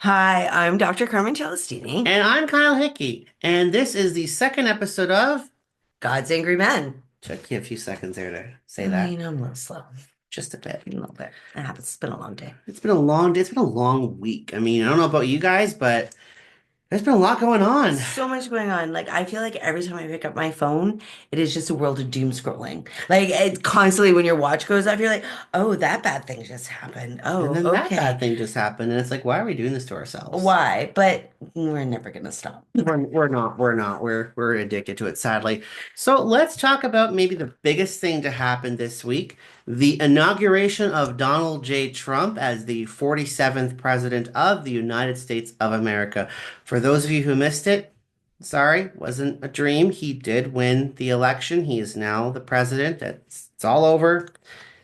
Hi, I'm Dr. Carmen Celestini, And I'm Kyle Hickey, and this is the second episode of. God's Angry Men. Took you a few seconds there to say Oh, that. I'm a little slow, Just a bit. a little bit. It happens. It's been a long day. It's been a long day. It's been a long week. I mean, I don't know about you guys, but there's been a lot going on. So much going on. Like, I feel like every time I pick up my phone, it is just a world of doom scrolling. Like, it's constantly when your watch goes off, you're like, oh, that bad thing just happened. And Oh, then that okay. bad thing just happened, and it's like, why are we doing this to ourselves? Why? But we're never gonna stop. We're addicted to it, sadly. So let's talk about maybe the biggest thing to happen this week, the inauguration of Donald J. Trump as the 47th president of the United States of America. For those of you who missed it, sorry, wasn't a dream. He did win the election. He is now the president. It's all over.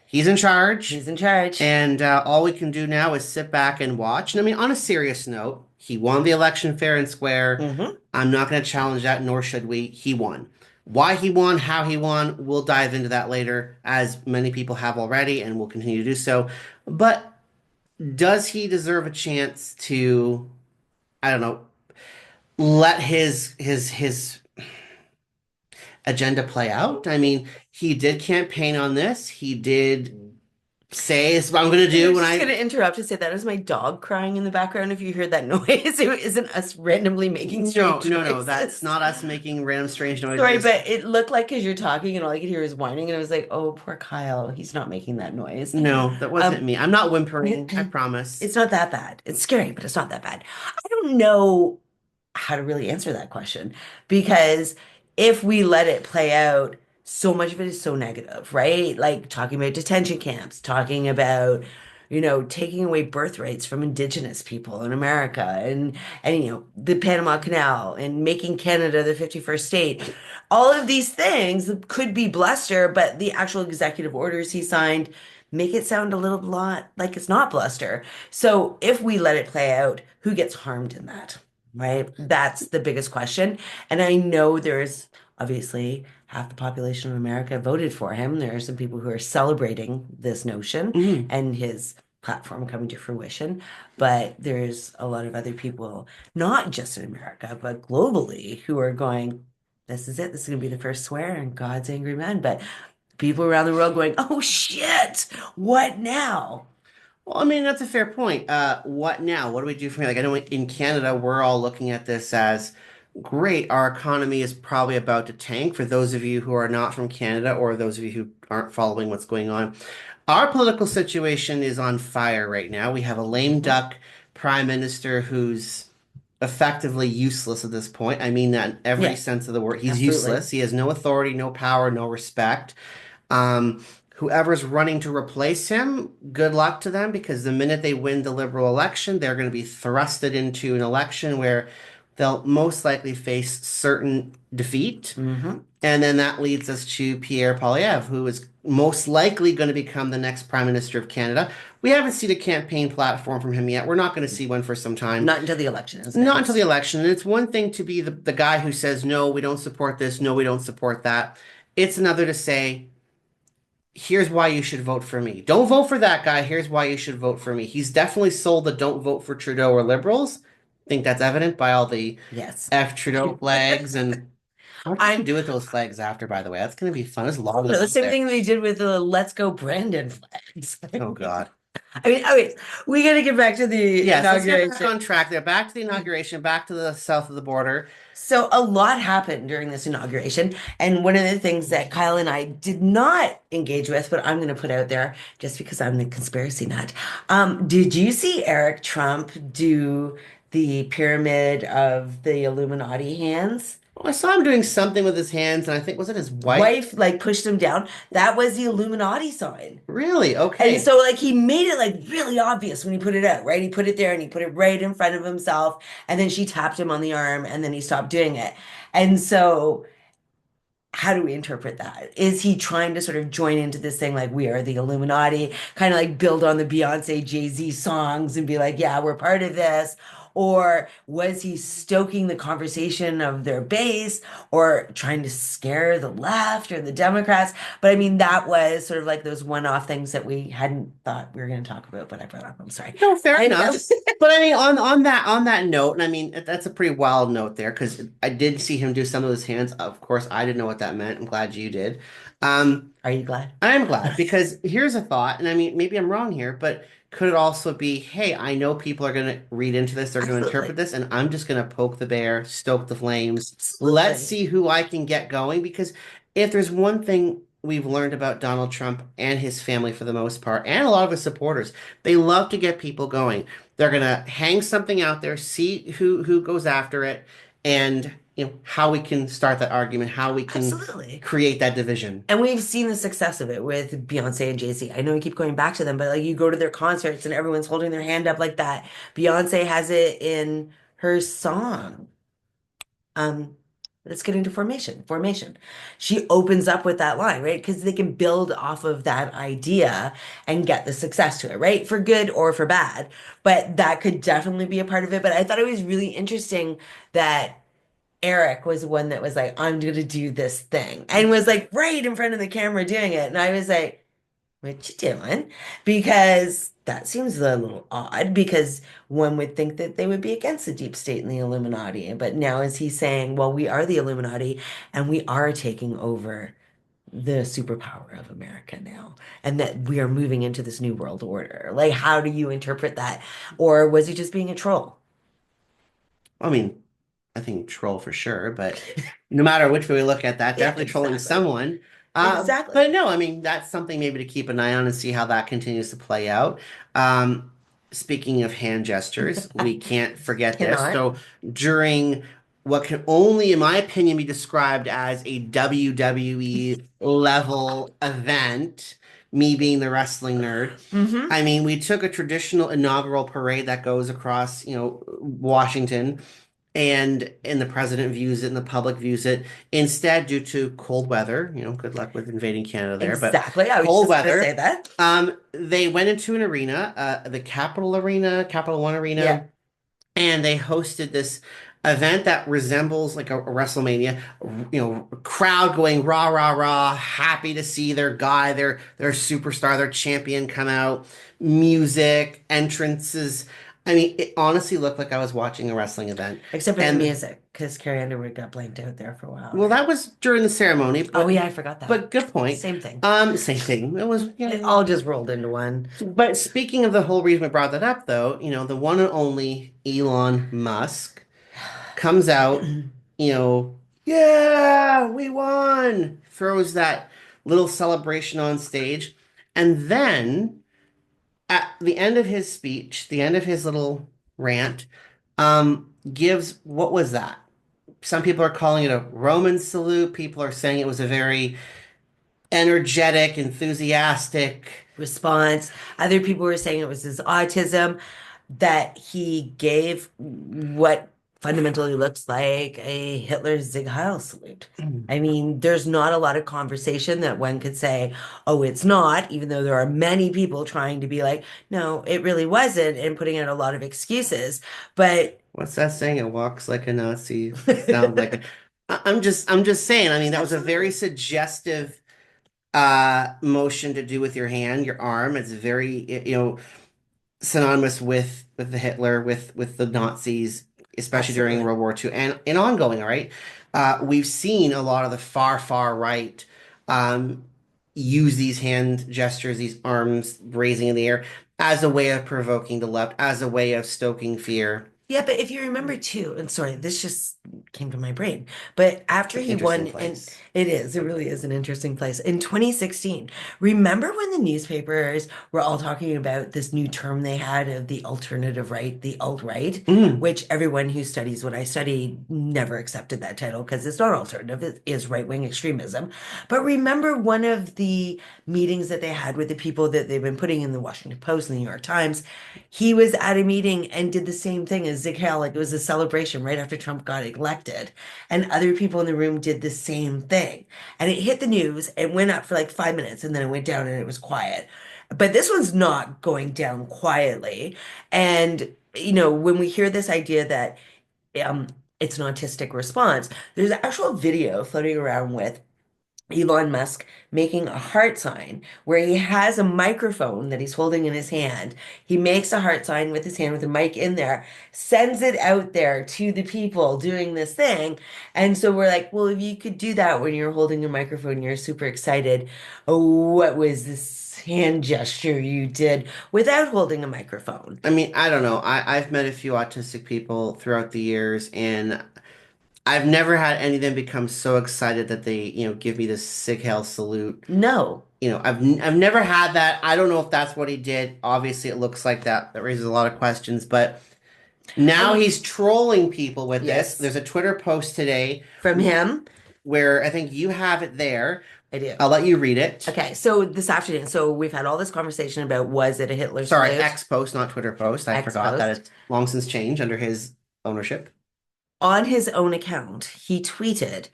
He's in charge. He's in charge. And all we can do now is sit back and watch. And I mean, on a serious note, he won the election fair and square. Hmm. I'm not going to challenge that, nor should we. He won. Why he won, how he won, we'll dive into that later, as many people have already, and will continue to do so. But does he deserve a chance to, I don't know, let his agenda play out? I mean, he did campaign on this. He did say, "This is what I'm going to I'm do when just I." gonna interrupt to say that is my dog crying in the background. If you heard that noise, it isn't us randomly making No, strange no, no. That's noises. not us making random strange Sorry, noises. but it looked like because you're talking and all I could hear is whining, and I was like, "Oh, poor Kyle, he's not making that noise." No, that wasn't Um, me. I'm not whimpering, I promise. it's not that bad. It's scary, but it's not that bad. I don't know how to really answer that question because if we let it play out, so much of it is so negative, right? Like talking about detention camps, talking about, taking away birth rates from indigenous people in America and the Panama Canal and making Canada the 51st state. All of these things could be bluster, but the actual executive orders he signed make it sound a little lot like it's not bluster. So if we let it play out, who gets harmed in that? Right? That's the biggest question. And I know there's obviously half the population of America voted for him. There are some people who are celebrating this notion Mhm. and his platform coming to fruition. But there's a lot of other people, not just in America, but globally, who are going, this is it. This is going to be the first swear and God's angry men. But people around the world going, oh shit, what now? Well, I mean, that's a fair point. What now? What do we do from here? Like, I know in Canada, we're all looking at this as great. Our economy is probably about to tank. For those of you who are not from Canada or those of you who aren't following what's going on, our political situation is on fire right now. We have a lame Mhm. duck prime minister who's effectively useless at this point. I mean that in every Yeah, sense of the word. He's absolutely. useless. He has no authority, no power, no respect. Whoever's running to replace him, good luck to them because the minute they win the Liberal election, they're going to be thrusted into an election where they'll most likely face certain defeat. Hmm. And then that leads us to Pierre Poilievre, who is most likely going to become the next Prime Minister of Canada. We haven't seen a campaign platform from him yet. We're not going to see one for some time. Not until the election is Not until the announced. election. And it's one thing to be the guy who says, no, we don't support this, no, we don't support that. It's another to say, here's why you should vote for me. Don't vote for that guy. Here's why you should vote for me. He's definitely sold the don't vote for Trudeau or Liberals. I think that's evident by all the Yes. F Trudeau flags and what are they gonna I'm do with those flags after, by the way? That's gonna be fun. There's a lot of them the out same there. thing they did with the Let's Go Brandon flags. Oh God. I mean, okay, we got to get back to the Yes, let's get back inauguration. on track there. Back to the inauguration, back to the south of the border. So a lot happened during this inauguration, and one of the things that Kyle and I did not engage with, but I'm going to put out there just because I'm the conspiracy nut. Did you see Eric Trump do the pyramid of the Illuminati hands? Well, I saw him doing something with his hands, and I think was it his wife? Wife like pushed him down. That was the Illuminati sign. Really? And Okay. so like he made it like really obvious when he put it out, right? He put it there and he put it right in front of himself. And then she tapped him on the arm and then he stopped doing it. And so how do we interpret that? Is he trying to sort of join into this thing like we are the Illuminati, kind of like build on the Beyonce Jay-Z songs and be like, yeah, we're part of this? Or was he stoking the conversation of their base or trying to scare the left or the Democrats? But I mean, that was sort of like those one-off things that we hadn't thought we were going to talk about, but I brought up. I'm sorry. No, fair I know. enough. But I mean, on that note, and I mean that's a pretty wild note there because I did see him do some of those hands. Of course, I didn't know what that meant. I'm glad you did. Um, Are you glad? I'm glad because here's a thought, and I mean maybe I'm wrong here, but could it also be, hey, I know people are going to read into this, they're going to interpret Absolutely. this, and I'm just going to poke the bear, stoke the flames. Let's Absolutely. see who I can get going because if there's one thing we've learned about Donald Trump and his family for the most part, and a lot of his supporters, they love to get people going. They're going to hang something out there, see who goes after it, and how we can start that argument, how we can Absolutely. create that division. And we've seen the success of it with Beyonce and Jay-Z. I know we keep going back to them, but like you go to their concerts and everyone's holding their hand up like that. Beyonce has it in her song. Um, let's get into formation. Formation. She opens up with that line, right? Because they can build off of that idea and get the success to it, right? For good or for bad. But that could definitely be a part of it. But I thought it was really interesting that Eric was the one that was like, I'm gonna do this thing, and was like right in front of the camera doing it. And I was like, what you doing? Because that seems a little odd because one would think that they would be against the deep state and the Illuminati. But now is he saying, well, we are the Illuminati and we are taking over the superpower of America now, and that we are moving into this new world order? Like, how do you interpret that? Or was he just being a troll? I mean, I think troll for sure, but no matter which way we look at that, Yeah, definitely trolling exactly. someone. Exactly. But no, I mean, that's something maybe to keep an eye on and see how that continues to play out. Um, Speaking of hand gestures, we can't forget this. Cannot. So during what can only, in my opinion, be described as a WWE level event, me being the wrestling nerd, Hmm. I mean, we took a traditional inaugural parade that goes across, Washington and the president views it and the public views it. Instead, due to cold weather, good luck with invading Canada there, but Exactly. I was cold just gonna say weather, that. they went into an arena, the Capitol Arena, Capital One Yeah. Arena, and they hosted this event that resembles like a WrestleMania, crowd going rah rah rah, happy to see their guy, their superstar, their champion come out, music, entrances. I mean, it honestly looked like I was watching a wrestling event. Except for the And music, because Carrie Underwood got blanked out there for a while, well, right? that was during the ceremony, Oh but yeah, I forgot that. but good point. Same thing. Same thing. It was, It all just rolled into one. but speaking of the whole reason we brought that up, though, the one and only Elon Musk comes out, yeah, we won, throws that little celebration on stage, and then at the end of his speech, the end of his little rant, gives what was that? Some people are calling it a Roman salute. People are saying it was a very energetic, enthusiastic. Response. Other people were saying it was his autism that he gave what fundamentally looks like a Hitler Sig Heil salute. I mean, there's not a lot of conversation that one could say, oh, it's not, even though there are many people trying to be like, no, it really wasn't, and putting out a lot of excuses. But What's that saying? It walks like a Nazi, sounds like a. I'm just saying. I mean, that was a very absolutely. suggestive motion to do with your hand, your arm. It's very, synonymous with the Hitler, with the Nazis, especially during Absolutely. World War II and ongoing, all right? We've seen a lot of the far right um, use these hand gestures, these arms raising in the air as a way of provoking the left, as a way of stoking fear. Yeah, but if you remember too, and sorry, this just came to my brain, but It's after an he interesting won, and place. it really is an interesting place. In 2016, remember when the newspapers were all talking about this new term they had of the alternative right, the alt-right, Mm, which everyone who studies what I study never accepted that title because it's not alternative, it is right-wing extremism. But remember one of the meetings that they had with the people that they've been putting in the Washington Post and the New York Times, he was at a meeting and did the same thing as Zig Heil. Like it was a celebration right after Trump got elected. And other people in the room did the same thing. And it hit the news. It went up for like 5 minutes and then it went down and it was quiet. But this one's not going down quietly. And, when we hear this idea that um, it's an autistic response, there's actual video floating around with Elon Musk making a heart sign where he has a microphone that he's holding in his hand. He makes a heart sign with his hand with a mic in there, sends it out there to the people doing this thing. And so we're like, well, if you could do that when you're holding a microphone, you're super excited. Oh, what was this hand gesture you did without holding a microphone? I mean, I don't know. I've met a few autistic people throughout the years, and I've never had any of them become so excited that they, give me this sig hail salute. No. I've never had that. I don't know if that's what he did. Obviously, it looks like that. That raises a lot of questions, but now And he's trolling people with this. yes, There's a Twitter post today from him, where I think you have it there. I do. I'll let you read it. Okay, so this afternoon, so we've had all this conversation about was it a Hitler Sorry, salute? X post, not Twitter post. I Ex forgot that post. it's long since changed under his ownership. On his own account, he tweeted,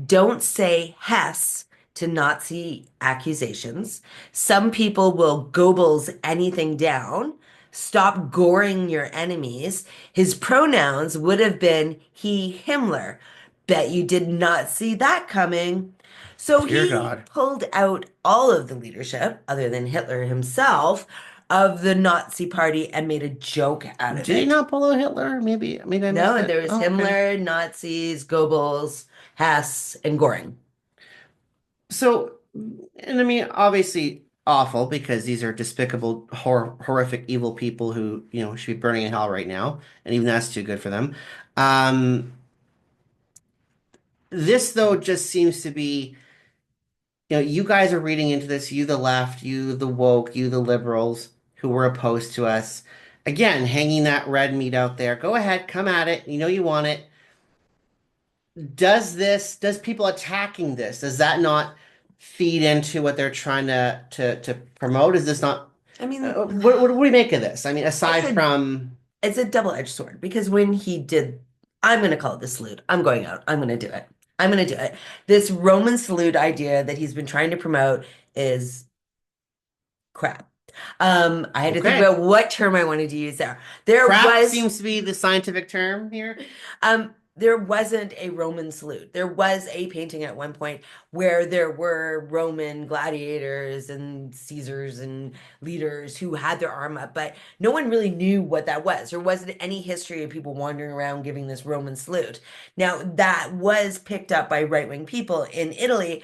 "Don't say Hess to Nazi accusations. Some people will Goebbels anything down. Stop goring your enemies." His pronouns would have been he, Himmler. Bet you did not see that coming. So Dear he God. pulled out all of the leadership, other than Hitler himself, of the Nazi party and made a joke out of Did he it. not follow Hitler? Maybe I missed No, it. there was Oh, okay. Himmler, Nazis, Goebbels, Hess, and Goring. So, and I mean, obviously awful because these are despicable, horrific, evil people who, should be burning in hell right now, and even that's too good for them. Um, this though just seems to be, you guys are reading into this, you the left, you the woke, you the liberals who were opposed to us. Again, hanging that red meat out there. Go ahead, come at it. You know you want it. Does people attacking this, does that not feed into what they're trying to promote? Is this not I mean, what do we make of this? I mean, it's aside a from it's a double-edged sword because when he did, I'm going to call it the salute. I'm going out. I'm going to do it. I'm going to do it. This Roman salute idea that he's been trying to promote is crap. I had to think okay, about what term I wanted to use there. There crap was seems to be the scientific term here. There wasn't a Roman salute. There was a painting at one point where there were Roman gladiators and Caesars and leaders who had their arm up, but no one really knew what that was. There wasn't any history of people wandering around giving this Roman salute. Now, that was picked up by right-wing people in Italy,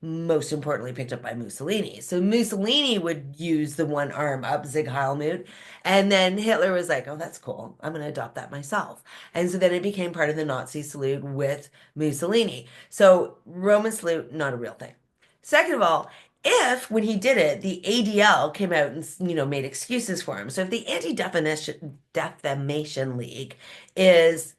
most importantly picked up by Mussolini. So Mussolini would use the one arm up, Sig Heil Mut, and then Hitler was like, "Oh, that's cool. I'm going to adopt that myself." And so then it became part of the Nazi salute with Mussolini. So Roman salute, not a real thing. Second of all, if when he did it, the ADL came out and made excuses for him. So if the Anti-Defamation League is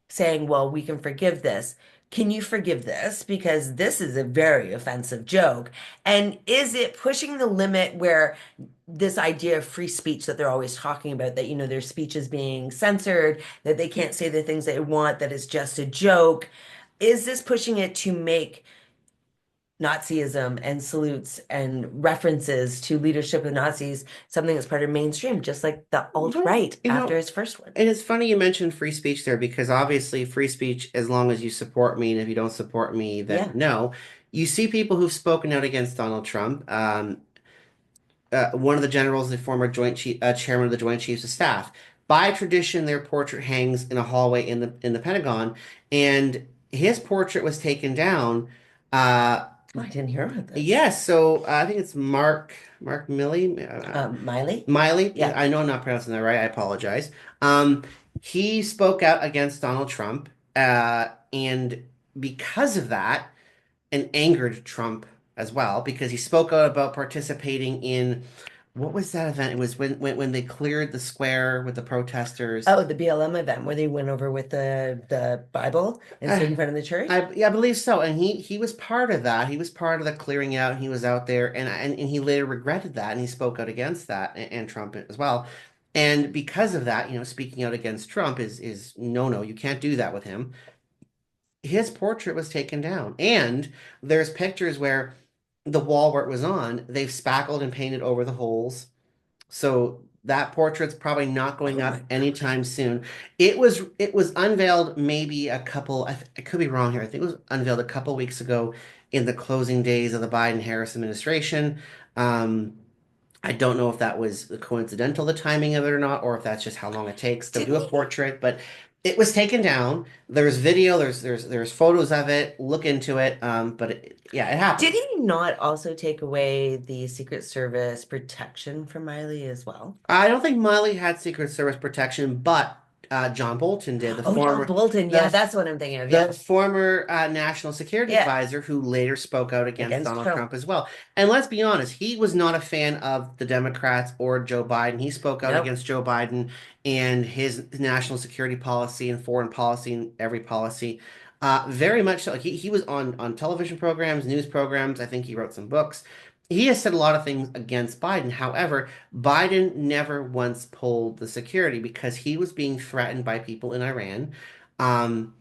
saying, well, we can forgive this. Can you forgive this? Because this is a very offensive joke. And is it pushing the limit where this idea of free speech that they're always talking about, that, their speech is being censored, that they can't say the things they want, that it's just a joke? Is this pushing it to make Nazism and salutes and references to leadership of Nazis something that's part of mainstream, just like the Well, alt-right after his first one? and it's funny you mentioned free speech there because obviously free speech, as long as you support me, and if you don't support me, then Yeah. no. You see people who've spoken out against Donald Trump. One of the generals, the former chairman of the Joint Chiefs of Staff. By tradition, their portrait hangs in a hallway in the Pentagon, and his portrait was taken down. Uh, Oh, I didn't hear about this. yes, so I think it's Mark Milley. Miley? Miley, Yeah. I know I'm not pronouncing that right. I apologize. Um, he spoke out against Donald Trump, and because of that, and angered Trump as well, because he spoke out about participating in what was that event? It was when they cleared the square with the protesters. Oh, the BLM event where they went over with the Bible and stood Uh, in front of the church? yeah, I believe so, and he was part of that. He was part of the clearing out. And he was out there, and he later regretted that, and he spoke out against that, and Trump as well. And because of that, speaking out against Trump is no, you can't do that with him. His portrait was taken down, and there's pictures where the wall where it was on, they've spackled and painted over the holes. So that portrait's probably not going Oh up my gosh. anytime soon. It was unveiled maybe I could be wrong here. I think it was unveiled a couple weeks ago in the closing days of the Biden-Harris administration. Um, I don't know if that was coincidental, the timing of it or not, or if that's just how long it takes to do Didn't a he? portrait, but it was taken down. There's video, there's photos of it. Look into it. Yeah, it Did happened. he not also take away the Secret Service protection from Miley as well? I don't think Miley had Secret Service protection, but John Bolton did, Oh, John Bolton. Yeah, the that's what I'm thinking of. the Yeah. former national security Yeah. advisor who later spoke out against Against Donald Trump. Trump as well. And let's be honest, he was not a fan of the Democrats or Joe Biden. He spoke out Nope. against Joe Biden and his national security policy and foreign policy and every policy. Very much so. He was on television programs, news programs. I think he wrote some books. He has said a lot of things against Biden. However, Biden never once pulled the security because he was being threatened by people in Iran. Um,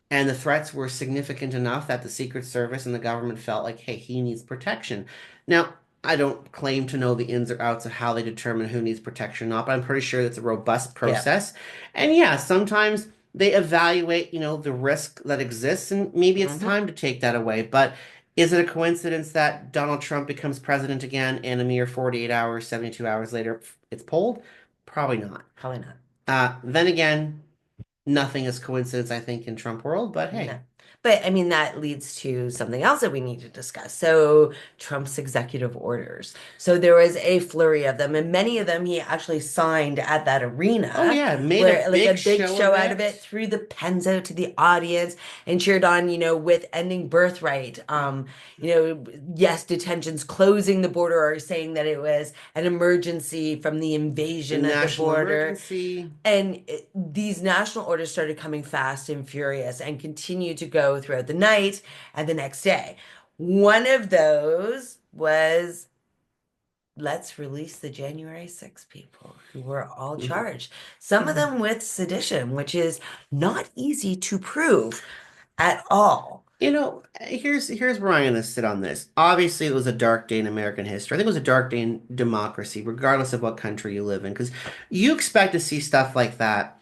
and the threats were significant enough that the Secret Service and the government felt like, hey, he needs protection. Now, I don't claim to know the ins or outs of how they determine who needs protection or not, but I'm pretty sure it's a robust Yeah. process. And yeah, sometimes they evaluate, the risk that exists, and maybe it's Hmm. time to take that away. But is it a coincidence that Donald Trump becomes president again and a mere 48 hours, 72 hours later, it's pulled? Probably not. Probably not. Then again, nothing is coincidence, I think, in Trump world, but No. hey. But I mean, that leads to something else that we need to discuss. So, Trump's executive orders. So, there was a flurry of them, and many of them he actually signed at that Oh arena yeah, made a where, like, a big big show of show out of it, it. threw the pens out to the audience and cheered on, with ending birthright. Yes, detentions closing the border are saying that it was an emergency from the invasion at the National border. emergency. And these national orders started coming fast and furious and continued to go throughout the night and the next day. One of those was let's release the January 6 people who were all charged. Some of them with sedition, which is not easy to prove at all. Here's where I'm gonna sit on this. Obviously, it was a dark day in American history. I think it was a dark day in democracy, regardless of what country you live in, because you expect to see stuff like that.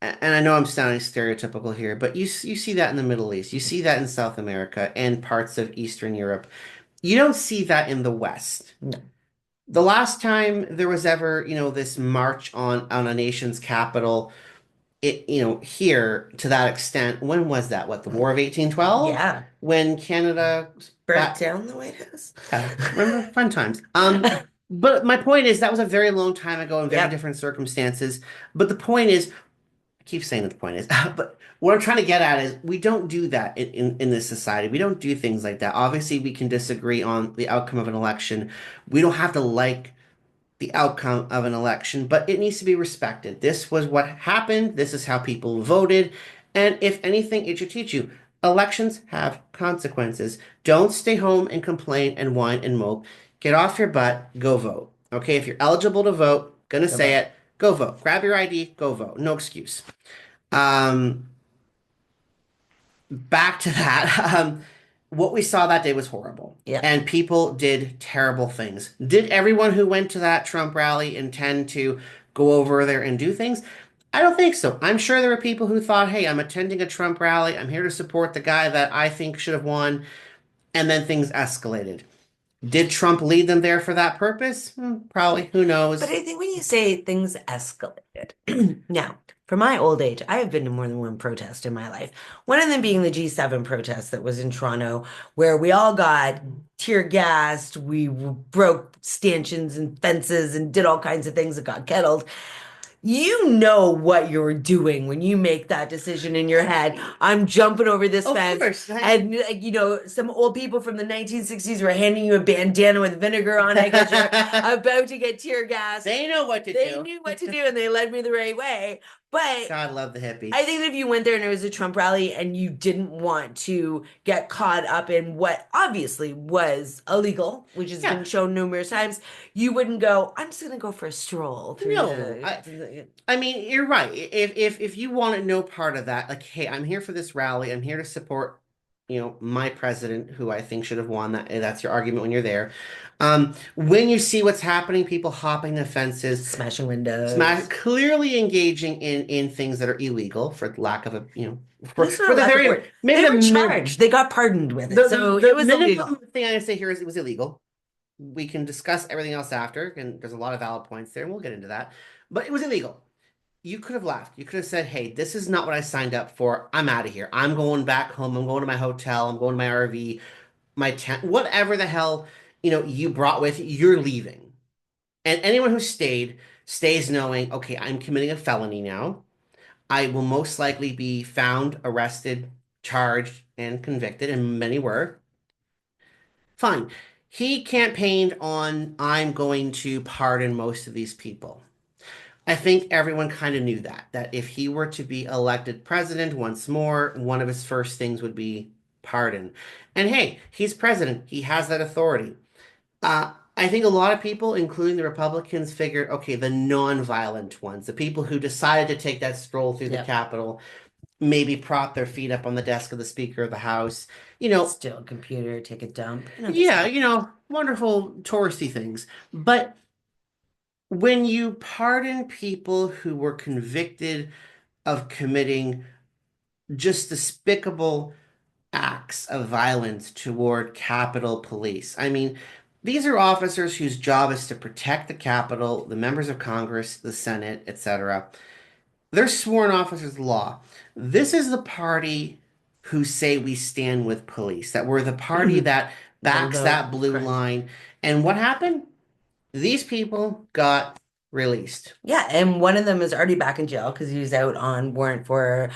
And I know I'm sounding stereotypical here, but you see that in the Middle East, you see that in South America and parts of Eastern Europe. You don't see that in the West. No, The last time there was ever, this march on a nation's capital, here to that extent, when was that? What, the War of 1812? yeah, When Canada burnt back, down the White House. yeah, remember fun times. But my point is that was a very long time ago in very Yep, different circumstances. But the point is, I keep saying that the point is, but what I'm trying to get at is we don't do that in this society. We don't do things like that. Obviously, we can disagree on the outcome of an election. We don't have to like the outcome of an election, but it needs to be respected. This was what happened. This is how people voted. And if anything, it should teach you elections have consequences. Don't stay home and complain and whine and mope. Get off your butt, go vote. Okay, if you're eligible to vote, gonna go say vote. it, go vote. Grab your ID, go vote. No excuse. Um, Back to that. What we saw that day was horrible, Yep, and people did terrible things. Did everyone who went to that Trump rally intend to go over there and do things? I don't think so. I'm sure there were people who thought, hey, I'm attending a Trump rally. I'm here to support the guy that I think should have won. And then things escalated. Did Trump lead them there for that purpose? Probably. Who but knows? I think when you say things escalated, now, for my old age, I have been to more than one protest in my life. One of them being the G7 protest that was in Toronto, where we all got tear gassed, we broke stanchions and fences and did all kinds of things that got kettled. You know what you're doing when you make that decision in your head. I'm jumping over this Of fence. course. And, like, some old people from the 1960s were handing you a bandana with vinegar on it because you're about to get tear gassed. They know what to They do. knew what to do and they led me the right way. But God love the I hippies. think that if you went there and it was a Trump rally and you didn't want to get caught up in what obviously was illegal, which has Yeah. been shown numerous times, you wouldn't go, I'm just going to go for a stroll through No, I mean, you're right. If you wanted no part of that, like, hey, I'm here for this rally. I'm here to support, my president, who I think should have won. That's your argument when you're there. When you see what's happening, people hopping the fences, Smashing smash, windows. clearly engaging in things that are illegal for lack of But for it's not a the lack of very work. maybe They the were min charged. They got pardoned with it. the So it the was minimum illegal. thing I say here is it was illegal. We can discuss everything else after, and there's a lot of valid points there, and we'll get into that. But it was illegal. You could have laughed. You could have said, "Hey, this is not what I signed up for. I'm out of here. I'm going back home. I'm going to my hotel. I'm going to my RV, my tent, whatever the hell, you brought with you, you're leaving." And anyone who stayed stays knowing, okay, I'm committing a felony now. I will most likely be found, arrested, charged, and convicted, and many were. Fine. He campaigned on, I'm going to pardon most of these people. I think everyone kind of knew that if he were to be elected president once more, one of his first things would be pardon. And hey, he's president. He has that authority. I think a lot of people, including the Republicans, figured, okay, the non-violent ones, the people who decided to take that stroll through the Yep. Capitol, maybe prop their feet up on the desk of the Speaker of the House, you know, Steal a computer, take a dump, the yeah, stuff. wonderful touristy things. But when you pardon people who were convicted of committing just despicable acts of violence toward Capitol Police. I mean, these are officers whose job is to protect the Capitol, the members of Congress, the Senate, etc. They're sworn officers of the law. This is the party who say we stand with police, that we're the party that backs Bingo. that blue Correct. line. And what happened? These people got released. Yeah, and one of them is already back in jail because he was out on warrant for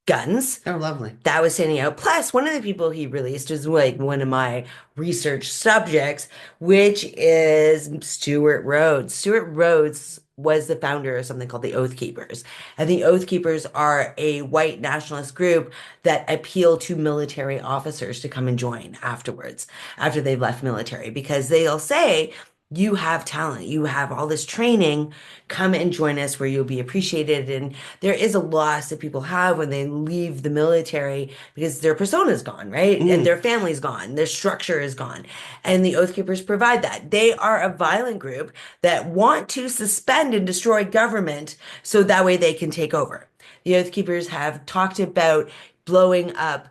guns. Oh, lovely. That was standing out. Plus, one of the people he released is like one of my research subjects, which is Stuart Rhodes. Stuart Rhodes was the founder of something called the Oath Keepers. And the Oath Keepers are a white nationalist group that appeal to military officers to come and join afterwards, after they've left military, because they'll say, you have talent, you have all this training, come and join us where you'll be appreciated. And there is a loss that people have when they leave the military because their persona is gone, right? And Mm. their family's gone, their structure is gone. And the Oath Keepers provide that. They are a violent group that want to suspend and destroy government so that way they can take over. The Oath Keepers have talked about blowing up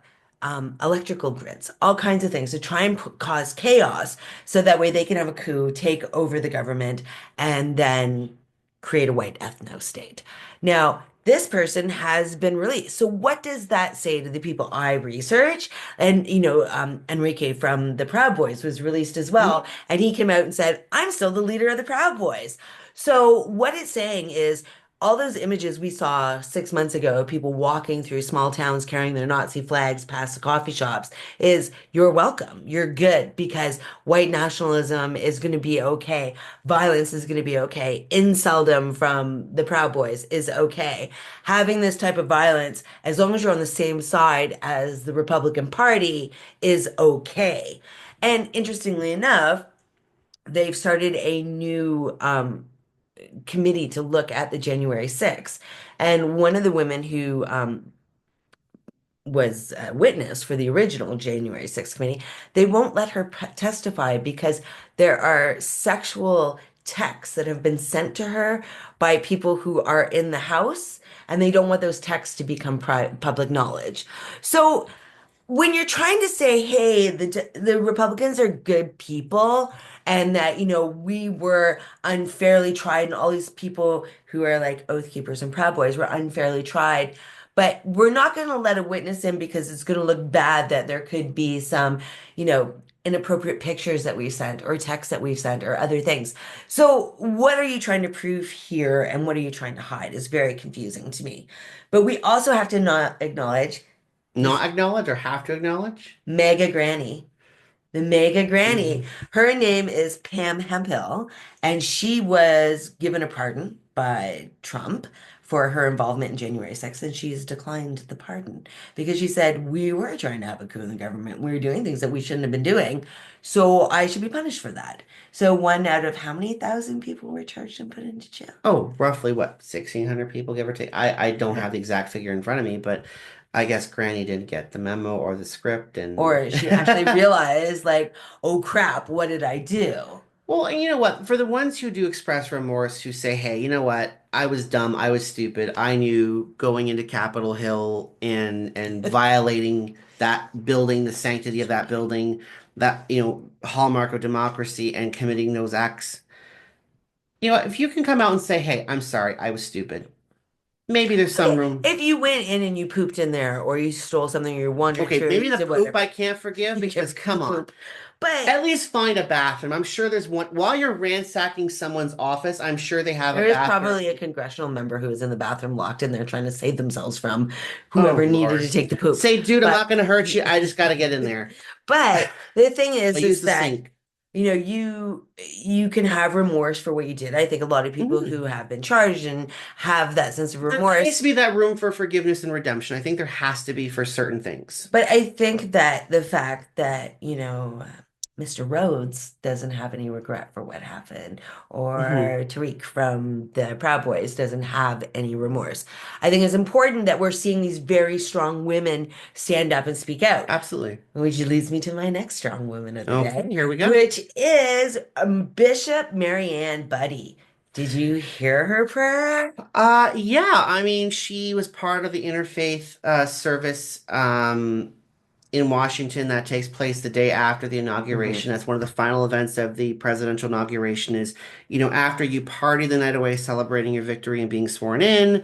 electrical grids, all kinds of things to try and cause chaos so that way they can have a coup, take over the government, and then create a white ethno state. Now, this person has been released. So what does that say to the people I research? And, Enrique from the Proud Boys was released as well. And he came out and said, I'm still the leader of the Proud Boys. So what it's saying is all those images we saw 6 months ago, people walking through small towns carrying their Nazi flags past the coffee shops, is you're welcome. You're good because white nationalism is going to be okay. Violence is going to be okay. Inceldom from the Proud Boys is okay. Having this type of violence, as long as you're on the same side as the Republican Party, is okay. And interestingly enough, they've started a new committee to look at the January 6th. And one of the women who was a witness for the original January 6th committee, they won't let her testify because there are sexual texts that have been sent to her by people who are in the House, and they don't want those texts to become public knowledge. So when you're trying to say, hey, the Republicans are good people and that, we were unfairly tried and all these people who are like Oath Keepers and Proud Boys were unfairly tried, but we're not going to let a witness in because it's going to look bad that there could be some, inappropriate pictures that we sent or texts that we sent or other things. So what are you trying to prove here and what are you trying to hide is very confusing to me. But we also have to not acknowledge Not this acknowledge or have to acknowledge? mega granny. The mega granny. Mhm. Her name is Pam Hemphill, and she was given a pardon by Trump for her involvement in January 6th, and she's declined the pardon because she said, we were trying to have a coup in the government. We were doing things that we shouldn't have been doing, so I should be punished for that. So one out of how many thousand people were charged and put into jail? Oh, roughly what, 1,600 people, give or take? I don't Yeah. have the exact figure in front of me, but I guess Granny didn't get the memo or the script, and Or she actually realized, like, oh crap, what did I do? well, and you know what? For the ones who do express remorse, who say, "Hey, you know what? I was dumb. I was stupid. I knew going into Capitol Hill and violating that building, the sanctity of that building, that hallmark of democracy, and committing those acts." You know what? If you can come out and say, "Hey, I'm sorry. I was stupid." Maybe there's some Okay, room. if you went in and you pooped in there, or you stole something, or you wandered Okay, through, maybe you the did poop whatever, I can't forgive you because can come on. poop. But At least find a bathroom. I'm sure there's one while you're ransacking someone's office. I'm sure they have a there is bathroom. probably a congressional member who is in the bathroom locked in there trying to save themselves from Oh whoever needed to Lord. take the poop. Say, dude, I'm But not gonna hurt you. I just gotta get in there. but the thing I is use the that sink. you can have remorse for what you did. I think a lot of people Mhm. who have been charged and have that sense of There needs to remorse. be that room for forgiveness and redemption. I think there has to be for certain things. But I think that the fact that, Mr. Rhodes doesn't have any regret for what happened, Hmm. or Tariq from the Proud Boys doesn't have any remorse. I think it's important that we're seeing these very strong women stand up and speak out. Absolutely. Which leads me to my next strong woman of the Okay, day, here we go. which is Bishop Marianne Buddy. Did you hear her prayer? Yeah, I mean, she was part of the interfaith service in Washington that takes place the day after the Mhm. inauguration. That's one of the final events of the presidential inauguration is, after you party the night away celebrating your victory and being sworn in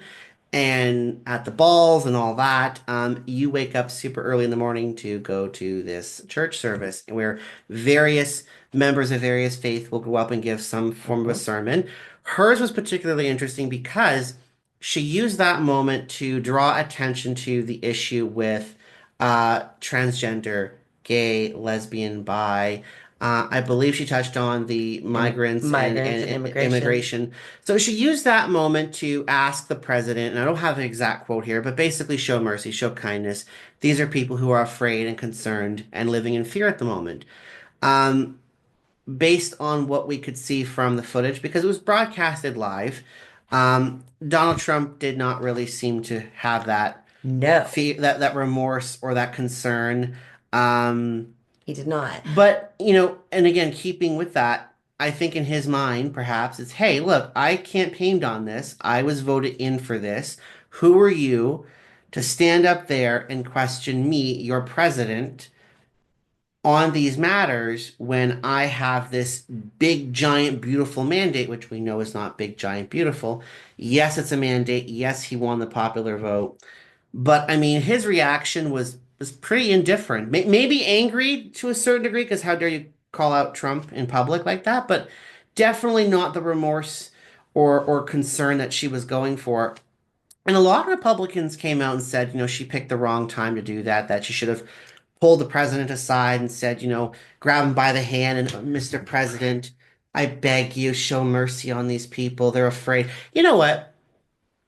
and at the balls and all that, you wake up super early in the morning to go to this church service where various members of various faith will go up and give some form of a Mhm. sermon. Hers was particularly interesting because she used that moment to draw attention to the issue with transgender, gay, lesbian, bi. I believe she touched on the migrants and, Migrants and and immigration. immigration. So she used that moment to ask the president, and I don't have an exact quote here, but basically show mercy, show kindness. These are people who are afraid and concerned and living in fear at the moment. Um, Based on what we could see from the footage, because it was broadcasted live, Donald Trump did not really seem to have that No, fear, that remorse or that concern. Um, he did not. but, and again, keeping with that, I think in his mind, perhaps it's, hey, look, I campaigned on this. I was voted in for this. Who are you to stand up there and question me, your president, on these matters when I have this big, giant, beautiful mandate, which we know is not big, giant, beautiful. Yes, it's a mandate. Yes, he won the popular vote. But I mean, his reaction was pretty indifferent. Maybe angry to a certain degree, because how dare you call out Trump in public like that? But definitely not the remorse or concern that she was going for. And a lot of Republicans came out and said, she picked the wrong time to do that, that she should have pulled the president aside and said, grab him by the hand and, Mr. President, I beg you, show mercy on these people. They're afraid. You know what?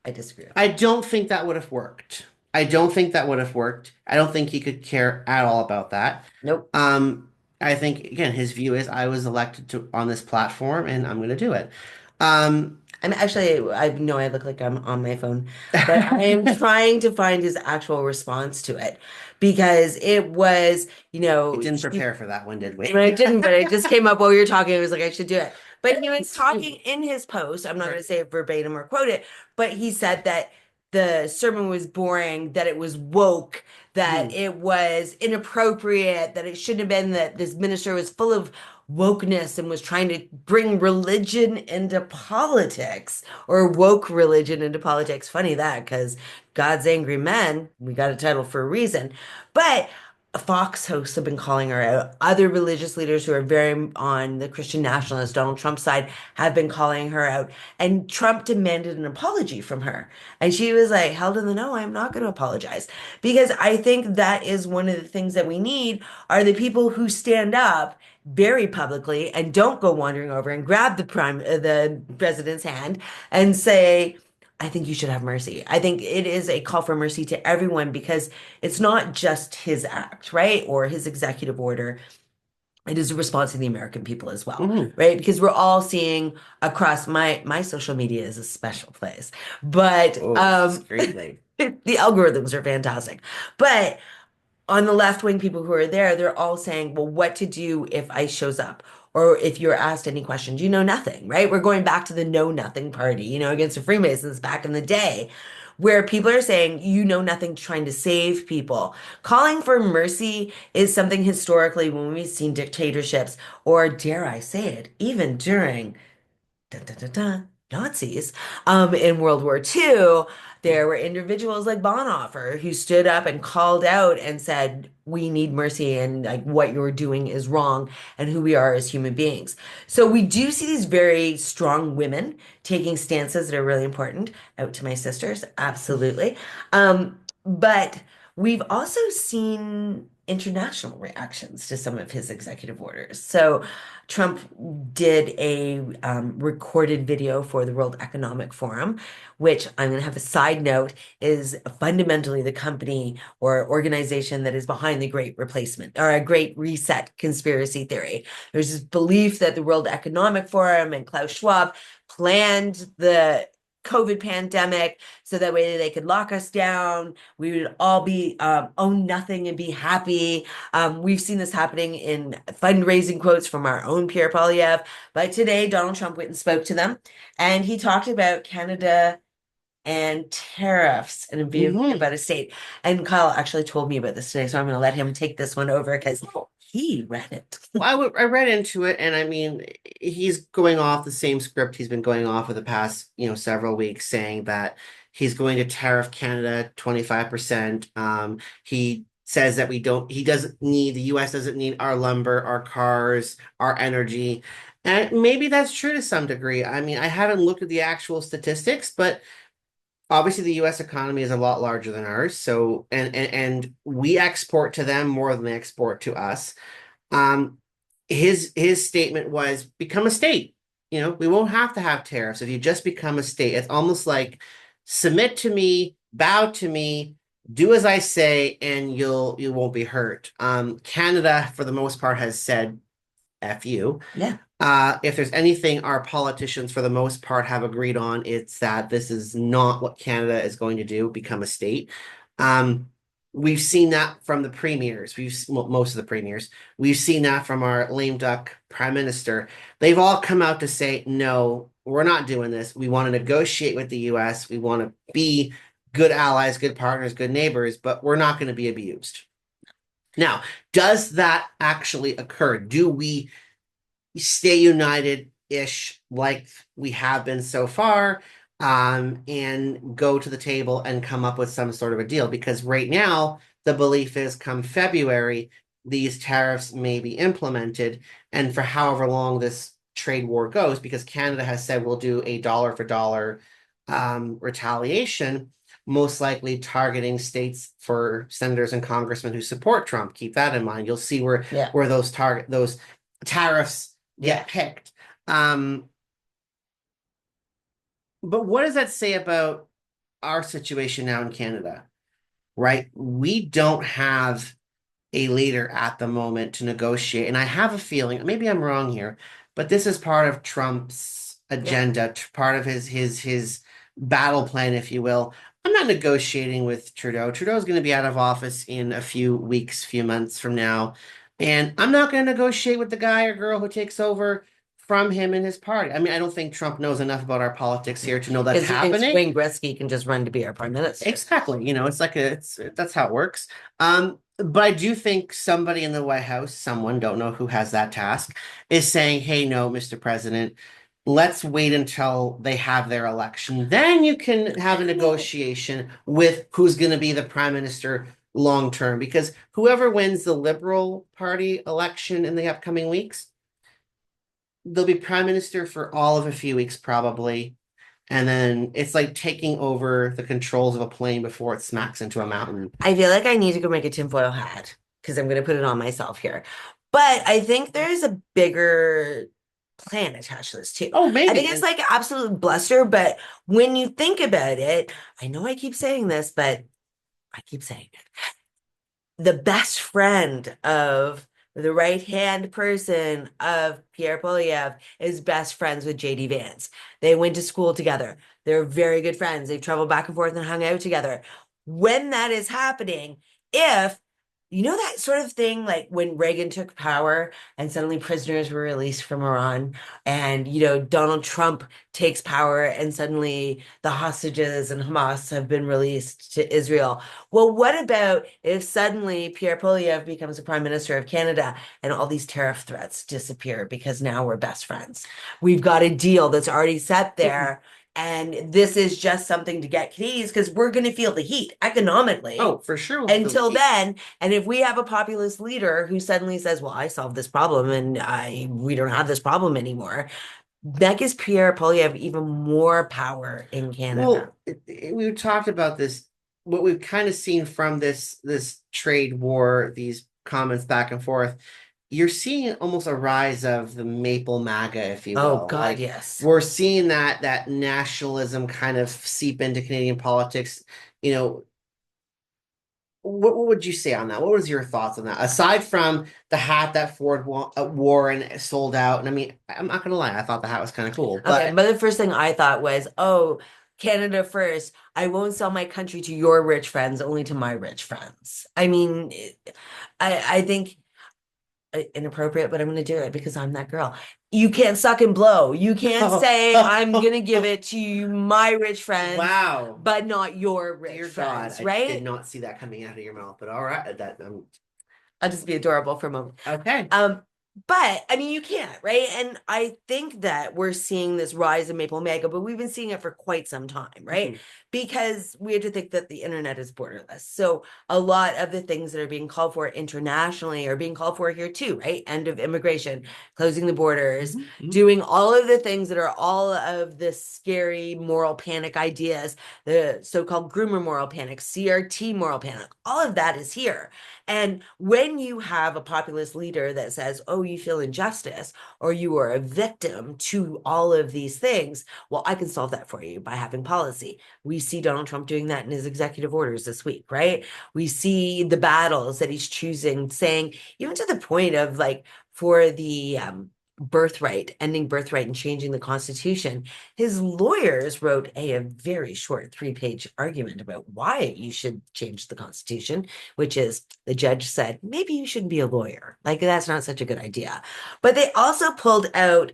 I disagree with I that. don't think that would have worked. I don't think that would have worked. I don't think he could care at all about that. Nope. Um, I think again, his view is I was elected to on this platform and I'm going to do it. Um, I'm actually, I know I look like I'm on my phone, but I am trying to find his actual response to it because it was, we didn't she prepare for that one, did we? I didn't, but it just came up while we were talking. I was like, I should do it. But he was talking in his post. I'm not going to say it verbatim or quote it, but he said that the sermon was boring, that it was woke, that Mhm. it was inappropriate, that it shouldn't have been, that this minister was full of wokeness and was trying to bring religion into politics, or woke religion into politics. Funny that, because God's Angry Men, we got a title for a reason. But Fox hosts have been calling her out. Other religious leaders who are very on the Christian nationalist, Donald Trump side, have been calling her out. And Trump demanded an apology from her. And she was like, held in the no, I'm not going to apologize. Because I think that is one of the things that we need are the people who stand up very publicly and don't go wandering over and grab the president's hand and say, I think you should have mercy. I think it is a call for mercy to everyone because it's not just his act, right? Or his executive order. It is a response to the American people as well, Mhm. right? Because we're all seeing across my social media is a special place. But Oh, discreetly. The algorithms are fantastic. But on the left wing people who are there, they're all saying, well, what to do if ICE shows up? Or if you're asked any questions, you know nothing, right? We're going back to the know nothing party, against the Freemasons back in the day, where people are saying, you know nothing, trying to save people. Calling for mercy is something historically when we've seen dictatorships, or dare I say it, even during dun, dun, dun, dun, Nazis in World War II, there were individuals like Bonhoeffer who stood up and called out and said, we need mercy and like what you're doing is wrong and who we are as human beings. So we do see these very strong women taking stances that are really important. Out to my sisters, absolutely. But we've also seen international reactions to some of his executive orders. So Trump did a recorded video for the World Economic Forum, which I'm going to have a side note is fundamentally the company or organization that is behind the Great Replacement or a Great Reset conspiracy theory. There's this belief that the World Economic Forum and Klaus Schwab planned the COVID pandemic so that way they could lock us down. We would all be own nothing and be happy. We've seen this happening in fundraising quotes from our own Pierre Poilievre. But today, Donald Trump went and spoke to them, and he talked about Canada and tariffs and being Mhm. about a state. And Kyle actually told me about this today, so I'm going to let him take this one over because he read it. Well, I read into it, and I mean, he's going off the same script he's been going off for the past, several weeks, saying that he's going to tariff Canada 25%. He says that he doesn't need, the US doesn't need our lumber, our cars, our energy. And maybe that's true to some degree. I mean, I haven't looked at the actual statistics, but obviously the US economy is a lot larger than ours. So, and we export to them more than they export to us. Um, his statement was become a state. We won't have to have tariffs if you just become a state. It's almost like submit to me, bow to me, do as I say, and you won't be hurt. Canada, for the most part, has said F you. Yeah. If there's anything our politicians, for the most part, have agreed on, it's that this is not what Canada is going to do, become a state. Um, we've seen that from the premiers. Most of the premiers. We've seen that from our lame duck prime minister. They've all come out to say, no, we're not doing this. We want to negotiate with the US. We want to be good allies, good partners, good neighbors, but we're not going to be abused. Now, does that actually occur? Do we stay united-ish like we have been so far, and go to the table and come up with some sort of a deal? Because right now, the belief is come February, these tariffs may be implemented, and for however long this trade war goes, because Canada has said we'll do a dollar for dollar retaliation, most likely targeting states for senators and congressmen who support Trump. Keep that in mind. You'll see where Yeah. those tariffs Yeah. get picked. But what does that say about our situation now in Canada, right? We don't have a leader at the moment to negotiate. And I have a feeling, maybe I'm wrong here, but this is part of Trump's Yeah. agenda, part of his battle plan, if you will. I'm not negotiating with Trudeau. Trudeau's going to be out of office in a few weeks, few months from now. And I'm not going to negotiate with the guy or girl who takes over from him and his party. I mean, I don't think Trump knows enough about our politics here to know that's Because he thinks happening. Wayne Gretzky can just run to be our prime minister. Exactly. It's like it's that's how it works. But I do think somebody in the White House, someone, don't know who has that task, is saying, hey, no, Mr. President, let's wait until they have their election. Then you can have a negotiation with who's going to be the prime minister long term. Because whoever wins the Liberal Party election in the upcoming weeks, they'll be prime minister for all of a few weeks, probably. And then it's like taking over the controls of a plane before it smacks into a mountain. I feel like I need to go make a tinfoil hat because I'm going to put it on myself here. But I think there's a bigger plan attached to this too. Oh, I think maybe. it's And like absolute bluster, but when you think about it, I know I keep saying this, but I keep saying it. The best friend of the right-hand person of Pierre Poilievre is best friends with JD Vance. They went to school together. They're very good friends. They've traveled back and forth and hung out together. when that is happening, if you know that sort of thing, like when Reagan took power and suddenly prisoners were released from Iran, and Donald Trump takes power and suddenly the hostages and Hamas have been released to Israel. Well, what about if suddenly Pierre Poilievre becomes the Prime Minister of Canada and all these tariff threats disappear because now we're best friends? We've got a deal that's already set there. And this is just something to get Canadians because we're going to feel the heat economically Oh, for sure we'll feel the until heat. then. And if we have a populist leader who suddenly says, "Well, I solved this problem and we don't have this problem anymore," that gives Pierre Poilievre even more power in Canada. Well, we've talked about this, what we've kind of seen from this trade war, these comments back and forth. You're seeing almost a rise of the maple MAGA, if you Oh will. God, Like yes. we're seeing that nationalism kind of seep into Canadian politics. You know, what would you say on that? What was your thoughts on that? Aside from the hat that Ford wore and sold out, and I mean, I'm not gonna lie, I thought the hat was kind of cool, Okay, but but the first thing I thought was, oh, Canada first. I won't sell my country to your rich friends, only to my rich friends. I mean, I think inappropriate, but I'm going to do it because I'm that girl. You can't suck and blow. You can't say I'm going to give it to my rich friends, wow. but not your rich Dear God, friends, I did right? not see that coming out of your mouth, but all right, I'll just be adorable for a moment. okay. Um, but I mean, you can't, right? And I think that we're seeing this rise in Maple Mega, but we've been seeing it for quite some time, right? Mhm. Because we have to think that the internet is borderless. So a lot of the things that are being called for internationally are being called for here too, right? End of immigration, closing the borders, Mhm. doing all of the things that are all of the scary moral panic ideas, the so-called groomer moral panic, CRT moral panic, all of that is here. And when you have a populist leader that says, "Oh, you feel injustice or you are a victim to all of these things," well, I can solve that for you by having policy. We see Donald Trump doing that in his executive orders this week, right? We see the battles that he's choosing, saying, even to the point of like for the birthright, ending birthright and changing the Constitution, his lawyers wrote a very short 3-page argument about why you should change the Constitution, which is the judge said, maybe you shouldn't be a lawyer. Like, that's not such a good idea. But they also pulled out,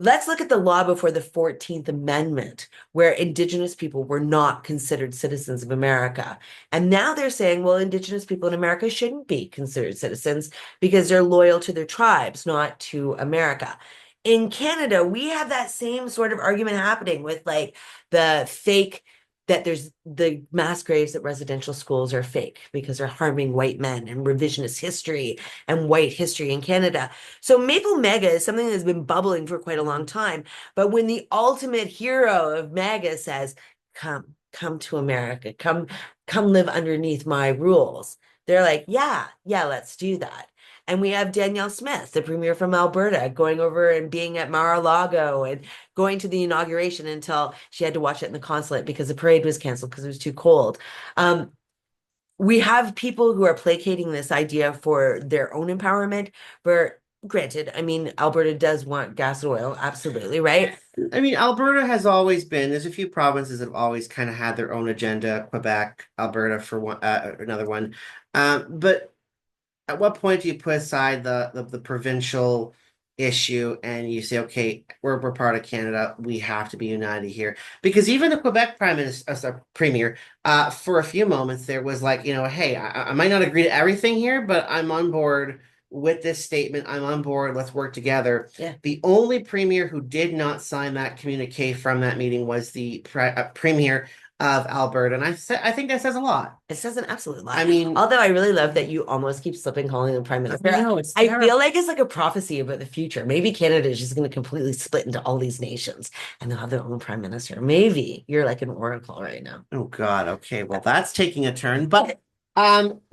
let's look at the law before the 14th Amendment, where Indigenous people were not considered citizens of America. And now they're saying, well, Indigenous people in America shouldn't be considered citizens because they're loyal to their tribes, not to America. In Canada, we have that same sort of argument happening with like the fake that there's the mass graves at residential schools are fake because they're harming white men and revisionist history and white history in Canada. So Maple Mega is something that's been bubbling for quite a long time. But when the ultimate hero of Mega says, come to America, come live underneath my rules, they're like, yeah, let's do that. And we have Danielle Smith, the premier from Alberta, going over and being at Mar-a-Lago and going to the inauguration until she had to watch it in the consulate because the parade was canceled because it was too cold. We have people who are placating this idea for their own empowerment. But granted, I mean, Alberta does want gas and oil, absolutely, right? I mean, Alberta has always been, there's a few provinces that have always kind of had their own agenda, Quebec, Alberta for one, another one. But at what point do you put aside the provincial issue and you say, okay, we're part of Canada, we have to be united here? Because even the Quebec Prime Minister, Premier, for a few moments there was like, hey, I might not agree to everything here, but I'm on board with this statement. I'm on board. Let's work together. Yeah. The only premier who did not sign that communique from that meeting was the premier of Alberta, and I think that says a lot. It says an absolute lot. I mean, Although I really love that you almost keep slipping calling them prime minister. no, it's I terrible. feel like it's like a prophecy about the future. Maybe Canada is just going to completely split into all these nations and they'll have their own prime minister. Maybe you're like an oracle right now. Oh God. Okay. Well, that's taking a turn. But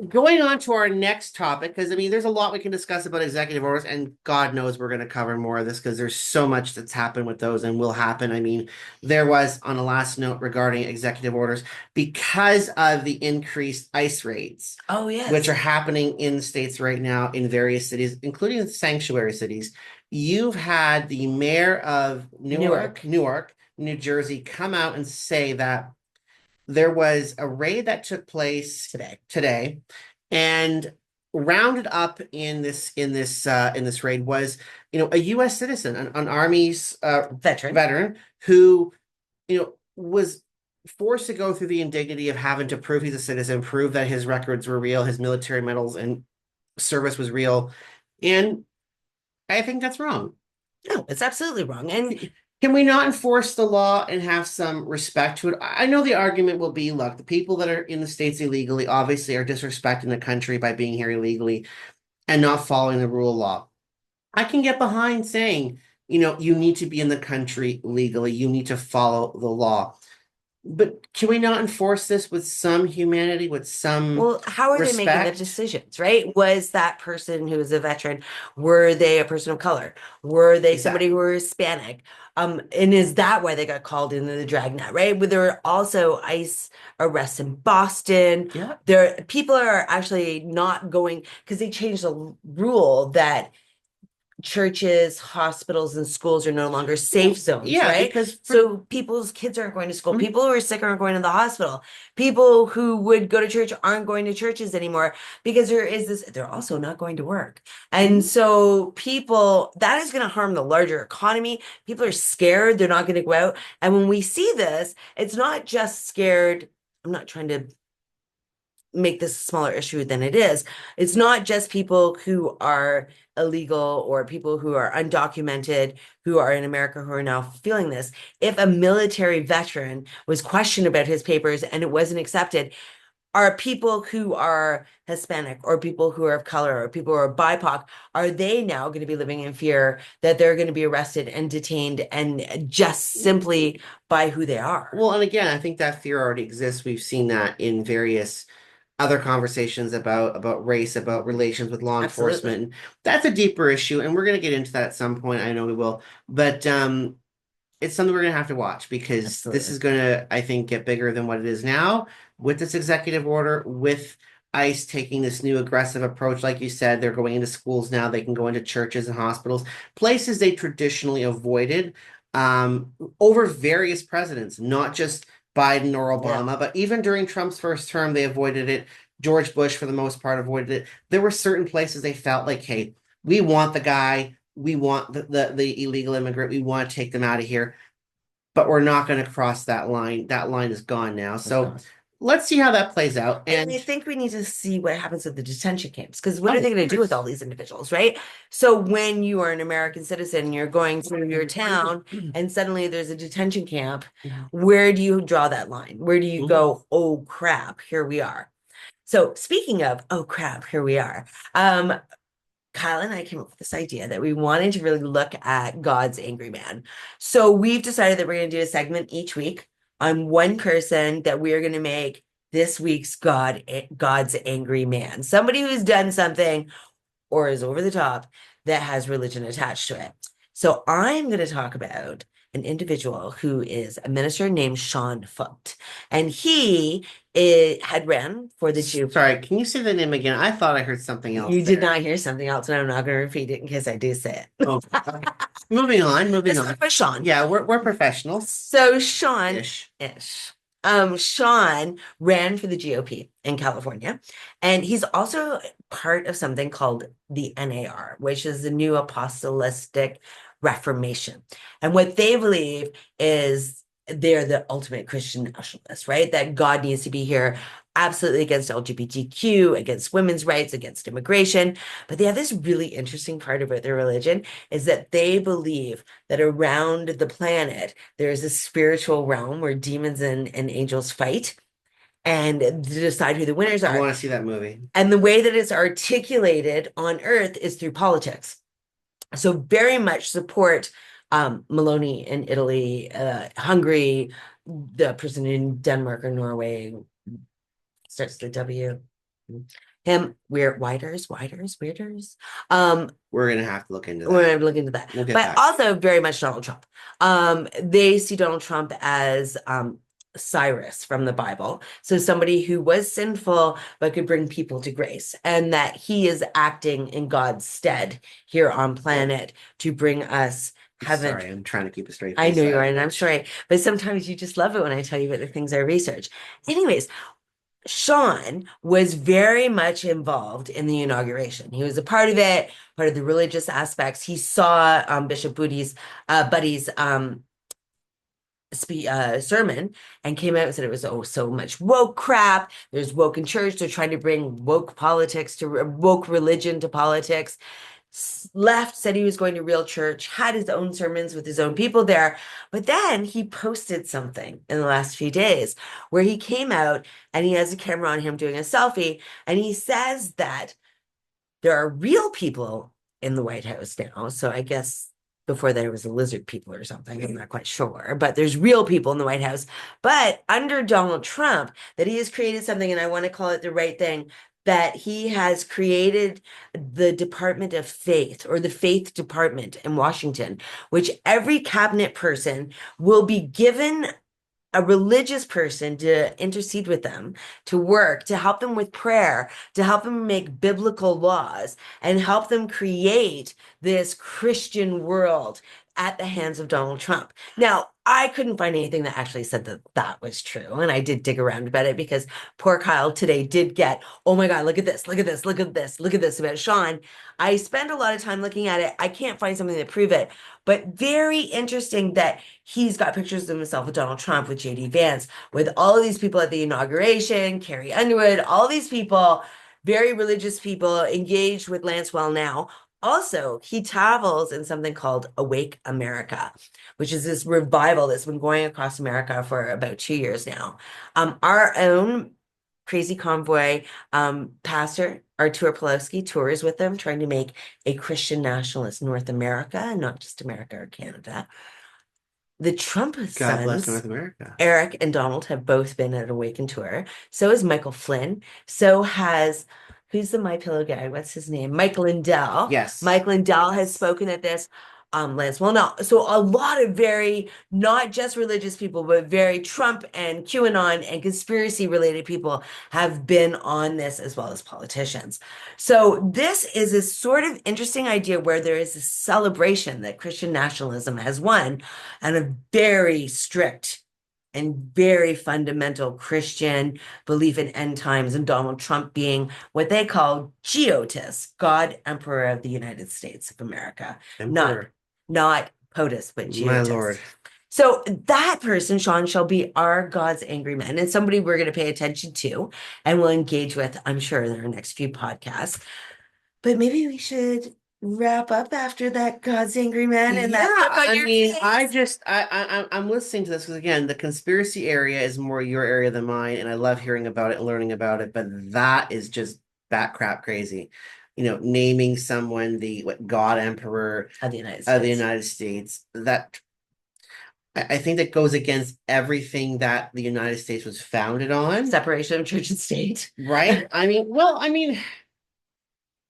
going on to our next topic, because I mean, there's a lot we can discuss about executive orders, and God knows we're going to cover more of this because there's so much that's happened with those and will happen. I mean, there was on a last note regarding executive orders because of the increased ICE raids, Oh, which yes. are happening in the states right now in various cities, including the sanctuary cities. You've had the mayor of Newark. Newark, New Jersey, come out and say that there was a raid that took place today, and rounded up in this raid was, a U.S. citizen, an Army's Veteran. veteran who, was forced to go through the indignity of having to prove he's a citizen, prove that his records were real, his military medals and service was real, and I think that's wrong. No, it's absolutely wrong. And Can we not enforce the law and have some respect to it? I know the argument will be, look, the people that are in the states illegally obviously are disrespecting the country by being here illegally and not following the rule of law. I can get behind saying, you need to be in the country legally, you need to follow the law. But can we not enforce this with some humanity, with some well, how are they making the respect? decisions, right? Was that person who was a veteran, were they a person of color? Were they somebody who Exactly. were Hispanic? And is that why they got called into the dragnet, right? But there were also ICE arrests in Boston. Yeah. There, people are actually not going because they changed the rule that churches, hospitals, and schools are no longer safe zones, Yeah, right? because So people's kids aren't going to school. People who are sick aren't going to the hospital. People who would go to church aren't going to churches anymore because there is this, they're also not going to work. And so people, that is going to harm the larger economy. People are scared. They're not going to go out. And when we see this, it's not just scared. I'm not trying to make this a smaller issue than it is. It's not just people who are illegal or people who are undocumented who are in America who are now feeling this. If a military veteran was questioned about his papers and it wasn't accepted, are people who are Hispanic or people who are of color or people who are BIPOC, are they now going to be living in fear that they're going to be arrested and detained and just simply by who they are? Well, and again, I think that fear already exists. We've seen that in various other conversations about race, about relations with law Absolutely. enforcement. And that's a deeper issue, and we're going to get into that at some point. I know we will, but it's something we're going to have to watch because this Absolutely. is going to, I think, get bigger than what it is now with this executive order, with ICE taking this new aggressive approach. Like you said, they're going into schools now. They can go into churches and hospitals, places they traditionally avoided over various presidents, not just Biden or Yeah. Obama, but even during Trump's first term, they avoided it. George Bush, for the most part, avoided it. There were certain places they felt like, hey, we want the guy, we want the illegal immigrant, we want to take them out of here, but we're not going to cross that line. That line is gone now. So let's see how that plays out. And I And think we need to see what happens with the detention camps because what are oh, they going to do with all these individuals, right? So when you are an American citizen, you're going through your town and suddenly there's a detention camp, where do you draw that line? Where do you go, oh crap, here we are. So speaking of, oh crap, here we are. Kyle and I came up with this idea that we wanted to really look at God's angry man. So we've decided that we're going to do a segment each week on one person that we are going to make this week's God's angry man. Somebody who's done something or is over the top that has religion attached to it. So I'm going to talk about an individual who is a minister named Sean Foote, and had ran for the GOP. sorry, can you say the name again? I thought I heard something else You did there. not hear something else, and I'm not going to repeat it in case I do say it. Oh, okay. Moving on, moving Let's talk on. about Sean. Yeah, we're professionals So Sean ish. ish. Sean ran for the GOP in California, and he's also part of something called the NAR, which is the New Apostolic Reformation. And what they believe is they're the ultimate Christian nationalists, right? That God needs to be here absolutely against LGBTQ, against women's rights, against immigration. But they have this really interesting part about their religion is that they believe that around the planet, there is a spiritual realm where demons and angels fight and decide who the winners I are. want to see that movie. And the way that it's articulated on earth is through politics. So very much support Maloney in Italy, Hungary, the person in Denmark or Norway starts the W. Him, we're Widers. We're gonna have to look into We're that. gonna look into that. We'll get But back. also very much Donald Trump. They see Donald Trump as Cyrus from the Bible. So somebody who was sinful but could bring people to grace, and that he is acting in God's stead here on planet to bring us haven't. Sorry, I'm trying to keep a straight I face. know you are, and I'm sorry, but sometimes you just love it when I tell you about the things I research. Anyways, Sean was very much involved in the inauguration. He was a part of it, part of the religious aspects. He saw Bishop Buddy's sermon and came out and said it was oh so much woke crap. There's woke in church. They're trying to bring woke politics to woke religion to politics. Left, said he was going to real church, had his own sermons with his own people there. But then he posted something in the last few days where he came out and he has a camera on him doing a selfie. And he says that there are real people in the White House now. So I guess before there was a lizard people or something. I'm not quite sure, but there's real people in the White House. But under Donald Trump, that he has created something, and I want to call it the right thing, that he has created the Department of Faith or the Faith Department in Washington, which every cabinet person will be given a religious person to intercede with them, to work, to help them with prayer, to help them make biblical laws, and help them create this Christian world at the hands of Donald Trump. Now, I couldn't find anything that actually said that that was true. And I did dig around about it because poor Kyle today did get, oh my God, look at this, look at this, look at this, look at this about Sean. I spend a lot of time looking at it. I can't find something to prove it, but very interesting that he's got pictures of himself with Donald Trump, with JD Vance, with all of these people at the inauguration, Carrie Underwood, all these people, very religious people engaged with Lance Wellnow. Also, he travels in something called Awake America, which is this revival that's been going across America for about 2 years now. Our own Crazy Convoy pastor, Artur Pawlowski, tours with them, trying to make a Christian nationalist North America, not just America or Canada. The Trump God bless sons, North America. Eric and Donald, have both been at Awaken Tour. So is Michael Flynn. So has, who's the My Pillow guy? What's his name? Mike Lindell. Yes. Mike Lindell has spoken at this. Lance Wellnell. So a lot of very, not just religious people, but very Trump and QAnon and conspiracy related people have been on this, as well as politicians. So this is a sort of interesting idea where there is a celebration that Christian nationalism has won, and a very strict and very fundamental Christian belief in end times, and Donald Trump being what they call GOTIS, God Emperor of the United States of America. Not Emperor. not POTUS, but My GOTIS. Lord. So that person, Sean, shall be our God's angry man, and somebody we're going to pay attention to and we'll engage with, I'm sure, in our next few podcasts. But maybe we should wrap up after that God's angry man and Yeah, that look on I your mean, I face. just I'm listening to this because again, the conspiracy area is more your area than mine, and I love hearing about it and learning about it, but that is just bat crap crazy. Naming someone the what God Emperor Of the United of the States. United States, that I think that goes against everything that the United States was founded on, Separation of church and state. right? I mean,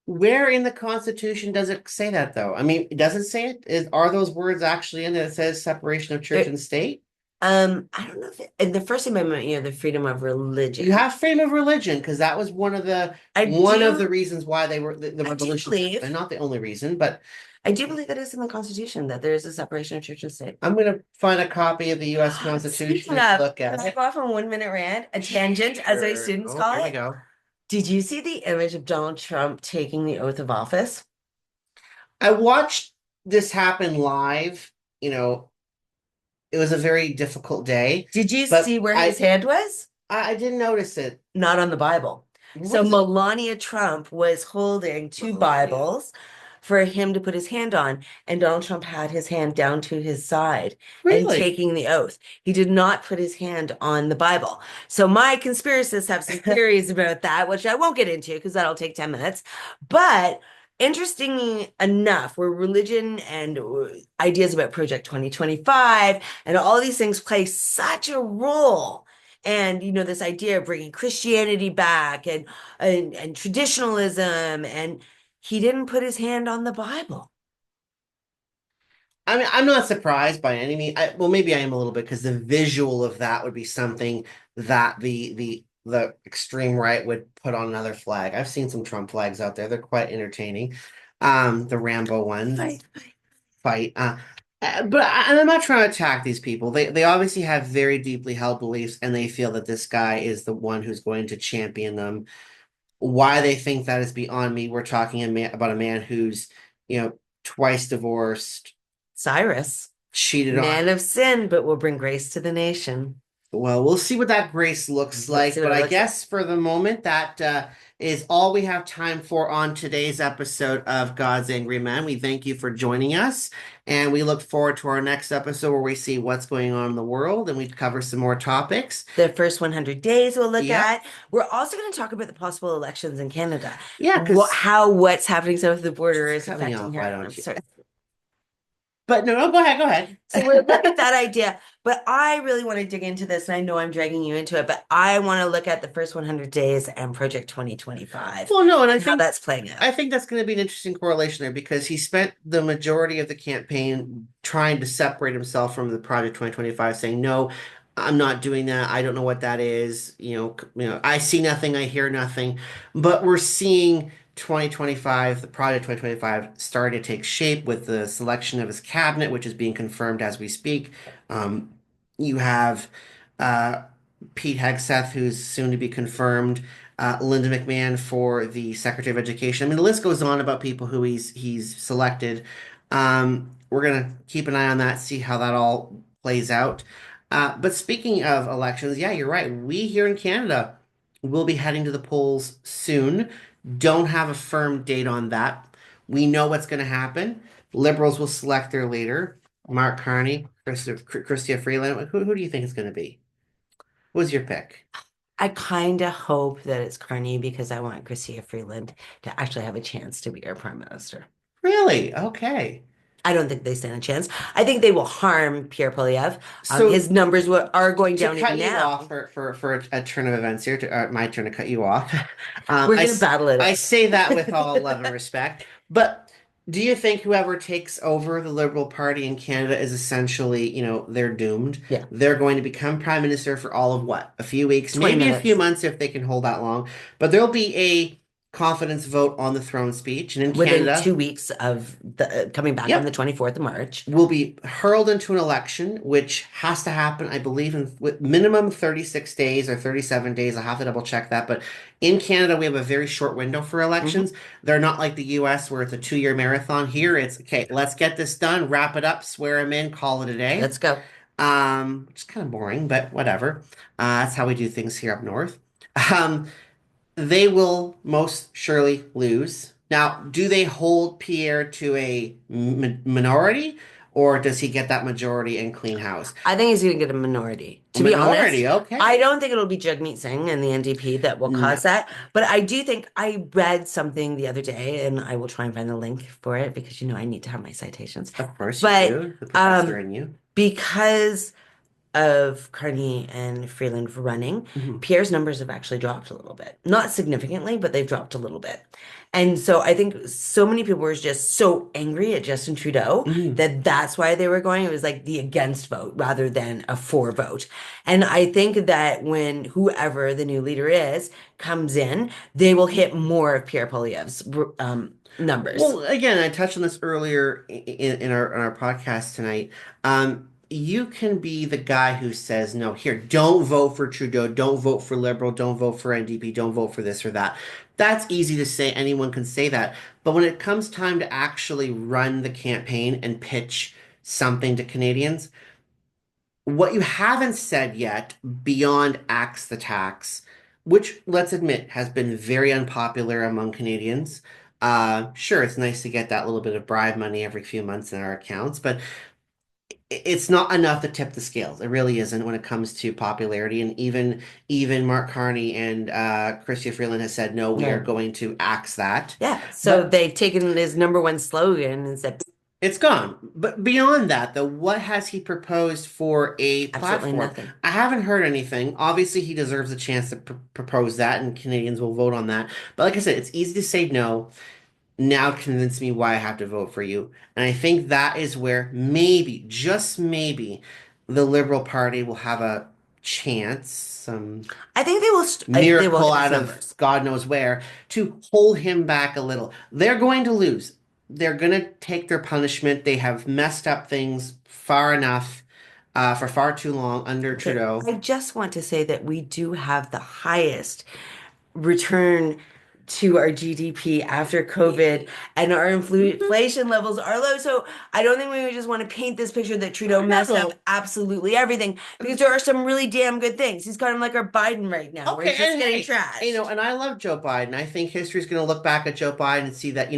where in the Constitution does it say that though? I mean, does it say it? Are those words actually in there that says separation of church It, and state? I don't know if in the First Amendment, the freedom of You religion. have freedom of religion because that was I one of the do, reasons why the I do revolution happened. believe, Not the only reason, but I do believe that is in the Constitution that there is a separation of church and state. I'm gonna find a copy of the U.S. Constitution Speaking and of, look can at I it. go off on 1 minute rant, a tangent, as our Sure. students Oh, call here we it? go. Did you see the image of Donald Trump taking the oath of office? I watched this happen live. You know, it was a very difficult day, Did you but see where his hand was? I didn't notice it. Not on the Bible. What So is it? Melania Trump was holding two Melania. Bibles for him to put his hand on, and Donald Trump had his hand down to his side and Really? taking the oath. He did not put his hand on the Bible. So my conspiracists have some theories about that, which I won't get into because that'll take 10 minutes. But interesting enough, where religion and ideas about Project 2025 and all these things play such a role. And this idea of bringing Christianity back and traditionalism, and he didn't put his hand on the Bible. I mean, I'm not surprised by any means. Well, maybe I am a little bit because the visual of that would be something that the extreme right would put on another flag. I've seen some Trump flags out there. They're quite entertaining. The Rambo one Right. fight. And I'm not trying to attack these people. They obviously have very deeply held beliefs, and they feel that this guy is the one who's going to champion them. Why they think that is beyond me. We're talking about a man who's, you know, twice divorced, Cyrus, cheated on. man of sin, but will bring grace to the nation. Well, we'll see what that grace looks Let's see like, what but it I looks like. guess for the moment, that is all we have time for on today's episode of God's Angry Men. We thank you for joining us, and we look forward to our next episode where we see what's going on in the world and we cover some more topics. The first 100 days we'll look Yep. at. We're also going to talk about the possible elections in Canada. Yeah, because How what's happening south of the border just is cut me affecting off, why here. don't I'm you? sorry. But no, no, go ahead, go ahead. So we'll look at that idea, but I really want to dig into this, and I know I'm dragging you into it, but I want to look at the first 100 days and Project 2025 Well, no, and I and how think that's playing I out. think that's going to be an interesting correlation there because he spent the majority of the campaign trying to separate himself from the Project 2025, saying, "No, I'm not doing that. I don't know what that is. I see nothing, I hear nothing." But we're seeing 2025, the Project 2025, starting to take shape with the selection of his cabinet, which is being confirmed as we speak. Um, you have uh, Pete Hegseth, who's soon to be confirmed, Linda McMahon for the Secretary of Education. I mean, the list goes on about people who he's selected. We're gonna keep an eye on that, see how that all plays out. But speaking of elections, yeah, you're right. We here in Canada will be heading to the polls soon. Don't have a firm date on that. We know what's going to happen. Liberals will select their leader, Mark Carney, Chrystia Freeland. Who do you think is going to be? Who's your pick? I kind of hope that it's Carney because I want Chrystia Freeland to actually have a chance to be our prime minister. Really? Okay. I don't think they stand a chance. I think they will harm Pierre Polyev. So His numbers are going to down even cut you now. off for a turn of events here, my turn to cut you off. We're going to battle it I out. say that with all love and respect, but do you think whoever takes over the Liberal Party in Canada is essentially, they're doomed? Yeah, They're going to become prime minister for all of what? A few weeks, 20 maybe a few minutes. months if they can hold that long. But there'll be a confidence vote on the throne speech, and in Within Canada, 2 weeks of the coming back on the yep, 24th of March. will be hurled into an election, which has to happen, I believe, in with minimum 36 days or 37 days. I have to double check that. But in Canada, we have a very short window for Mhm. elections. They're not like the US where it's a 2-year marathon. Here, it's okay, let's get this done, wrap it up, swear them in, call it a day. Let's go. Which is kind of boring, but whatever. That's how we do things here up north. Um, they will most surely lose. Now, do they hold Pierre to a minority, or does he get that majority and clean house? I think he's going to get a minority. A To be honest, minority, I okay. don't think it'll be Jagmeet Singh and the NDP that will No, cause that. But I do think I read something the other day, and I will try and find the link for it because I need to have my citations. of course you But do. The professor in you. because of Carney and Freeland running, Mhm. Pierre's numbers have actually dropped a little bit. Not significantly, but they've dropped a little bit. And so I think so many people were just so angry at Justin Trudeau Mhm. that that's why they were going. It was like the against vote rather than a for vote. And I think that when whoever the new leader is comes in, they will hit more of Pierre Poilievre's numbers. Well, again, I touched on this earlier in our podcast tonight. You can be the guy who says, no, here, don't vote for Trudeau, don't vote for Liberal, don't vote for NDP, don't vote for this or that. That's easy to say. Anyone can say that. But when it comes time to actually run the campaign and pitch something to Canadians, what you haven't said yet, beyond axe the tax, which let's admit has been very unpopular among Canadians. Sure, it's nice to get that little bit of bribe money every few months in our accounts, but it's not enough to tip the scales. It really isn't when it comes to popularity. And even Mark Carney and Chrystia Freeland has said, no, we are Yeah. going to axe that. Yeah. So But they've taken his number one slogan and said, it's gone. But beyond that, though, what has he proposed for a absolutely platform? nothing. I haven't heard anything. Obviously, he deserves a chance to propose that, and Canadians will vote on that. But like I said, it's easy to say no. Now convince me why I have to vote for you. And I think that is where maybe, just maybe, the Liberal Party will have a chance, some I think they will miracle hit his out of numbers. God knows where, to hold him back a little. They're going to lose. they're gonna take their punishment. They have messed up things far enough, for far too long under Okay, Trudeau. I just want to say that we do have the highest return to our GDP after COVID, and our inflation levels are low. So I don't think we would just want to paint this picture that Trudeau No, messed up no. absolutely everything, because there are some really damn good things. He's kind of like our Biden right now, where Okay, he's just and getting hey, trashed. and I love Joe Biden. I think history's going to look back at Joe Biden and see that,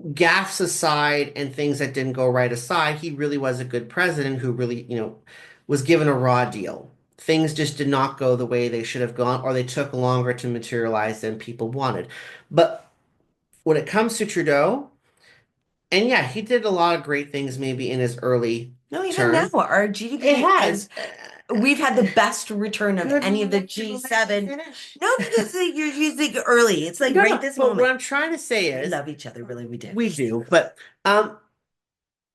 gaffes aside and things that didn't go right aside, he really was a good president who really, was given a raw deal. Things just did not go the way they should have gone, or they took longer to materialize than people wanted. But when it comes to Trudeau, and yeah, he did a lot of great things maybe in his early No, even now, term. our It GDP is, has. we've had the best return of Good. any of the Let me G7. finish. No, because like, you're using early. It's like No, right no. this But what moment. I'm trying to say We is love each other, really, we do. we do, but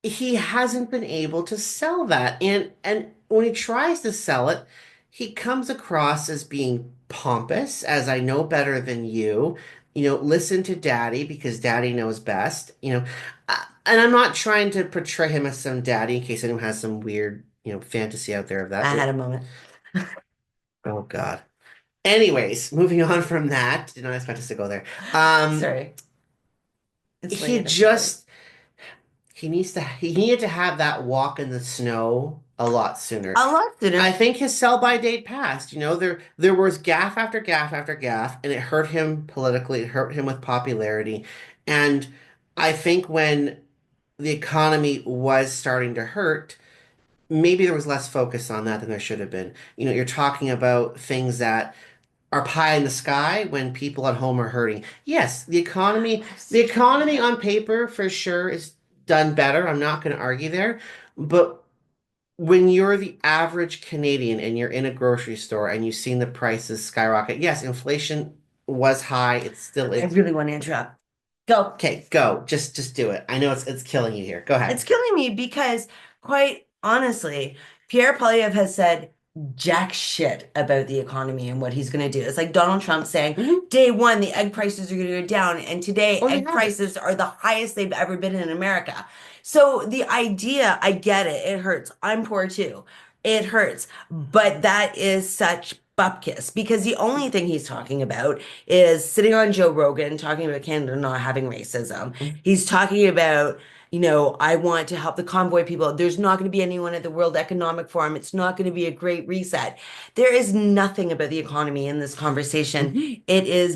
he hasn't been able to sell that. And when he tries to sell it, he comes across as being pompous, as I know better than you. Listen to daddy because daddy knows best. And I'm not trying to portray him as some daddy in case anyone has some weird, fantasy out there of that. I had a moment. Oh God. Anyways, moving on from that, did not expect us to go there. Um, Sorry, it's way he out of proportion. just he needed to have that walk in the snow a lot sooner. A lot I sooner. think his sell by date passed. There was gaff after gaff after gaff, and it hurt him politically. It hurt him with popularity, and I think when the economy was starting to hurt, maybe there was less focus on that than there should have been. You're talking about things that are pie in the sky when people at home are hurting. Yes, the economy on paper for sure is done better. I'm not going to argue there, but when you're the average Canadian and you're in a grocery store and you've seen the prices skyrocket, yes, inflation was high. It still I is. really want to interrupt. Go. Okay, go. Just do it. I know it's killing you here. Go It's ahead. killing me because, quite honestly, Pierre Poilievre has said jack shit about the economy and what he's going to do. It's like Donald Trump saying, Hmm. day one, the egg prices are going to go down. And today, Oh, they egg haven't. prices are the highest they've ever been in America. So the idea, I get it. It hurts. I'm poor too. It hurts. But that is such bupkis because the only thing he's talking about is sitting on Joe Rogan talking about Canada not having racism. He's talking about, I want to help the convoy people. There's not going to be anyone at the World Economic Forum. It's not going to be a great reset. There is nothing about the economy in this conversation. Mhm. It is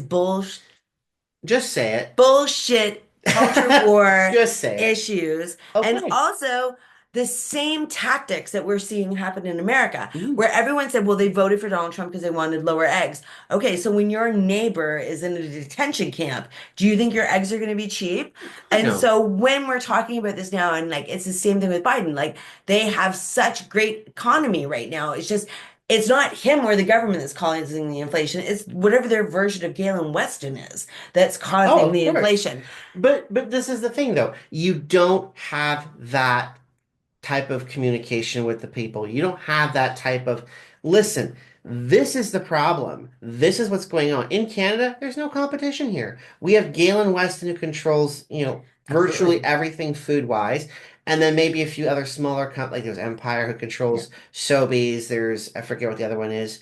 Just say bullshit culture it. war Just say it. issues, and Okay. also the same tactics that we're seeing happen in America, Mhm. where everyone said, well, they voted for Donald Trump because they wanted lower eggs. Okay, so when your neighbor is in a detention camp, do you think your eggs are going to be cheap? God, And no. so when we're talking about this now, and like it's the same thing with Biden, like they have such great economy right now. It's just it's not him or the government that's causing the inflation. It's whatever their version of Galen Weston is that's Oh, causing of the course. inflation. But this is the thing though. You don't have that type of communication with the people. You don't have that type of, listen, this is the problem. This is what's going on. In Canada, there's no competition here. We have Galen Weston who controls, virtually Absolutely. everything food-wise. And then maybe a few other smaller companies, like there's Empire who Yeah. controls Sobeys. I forget what the other one is,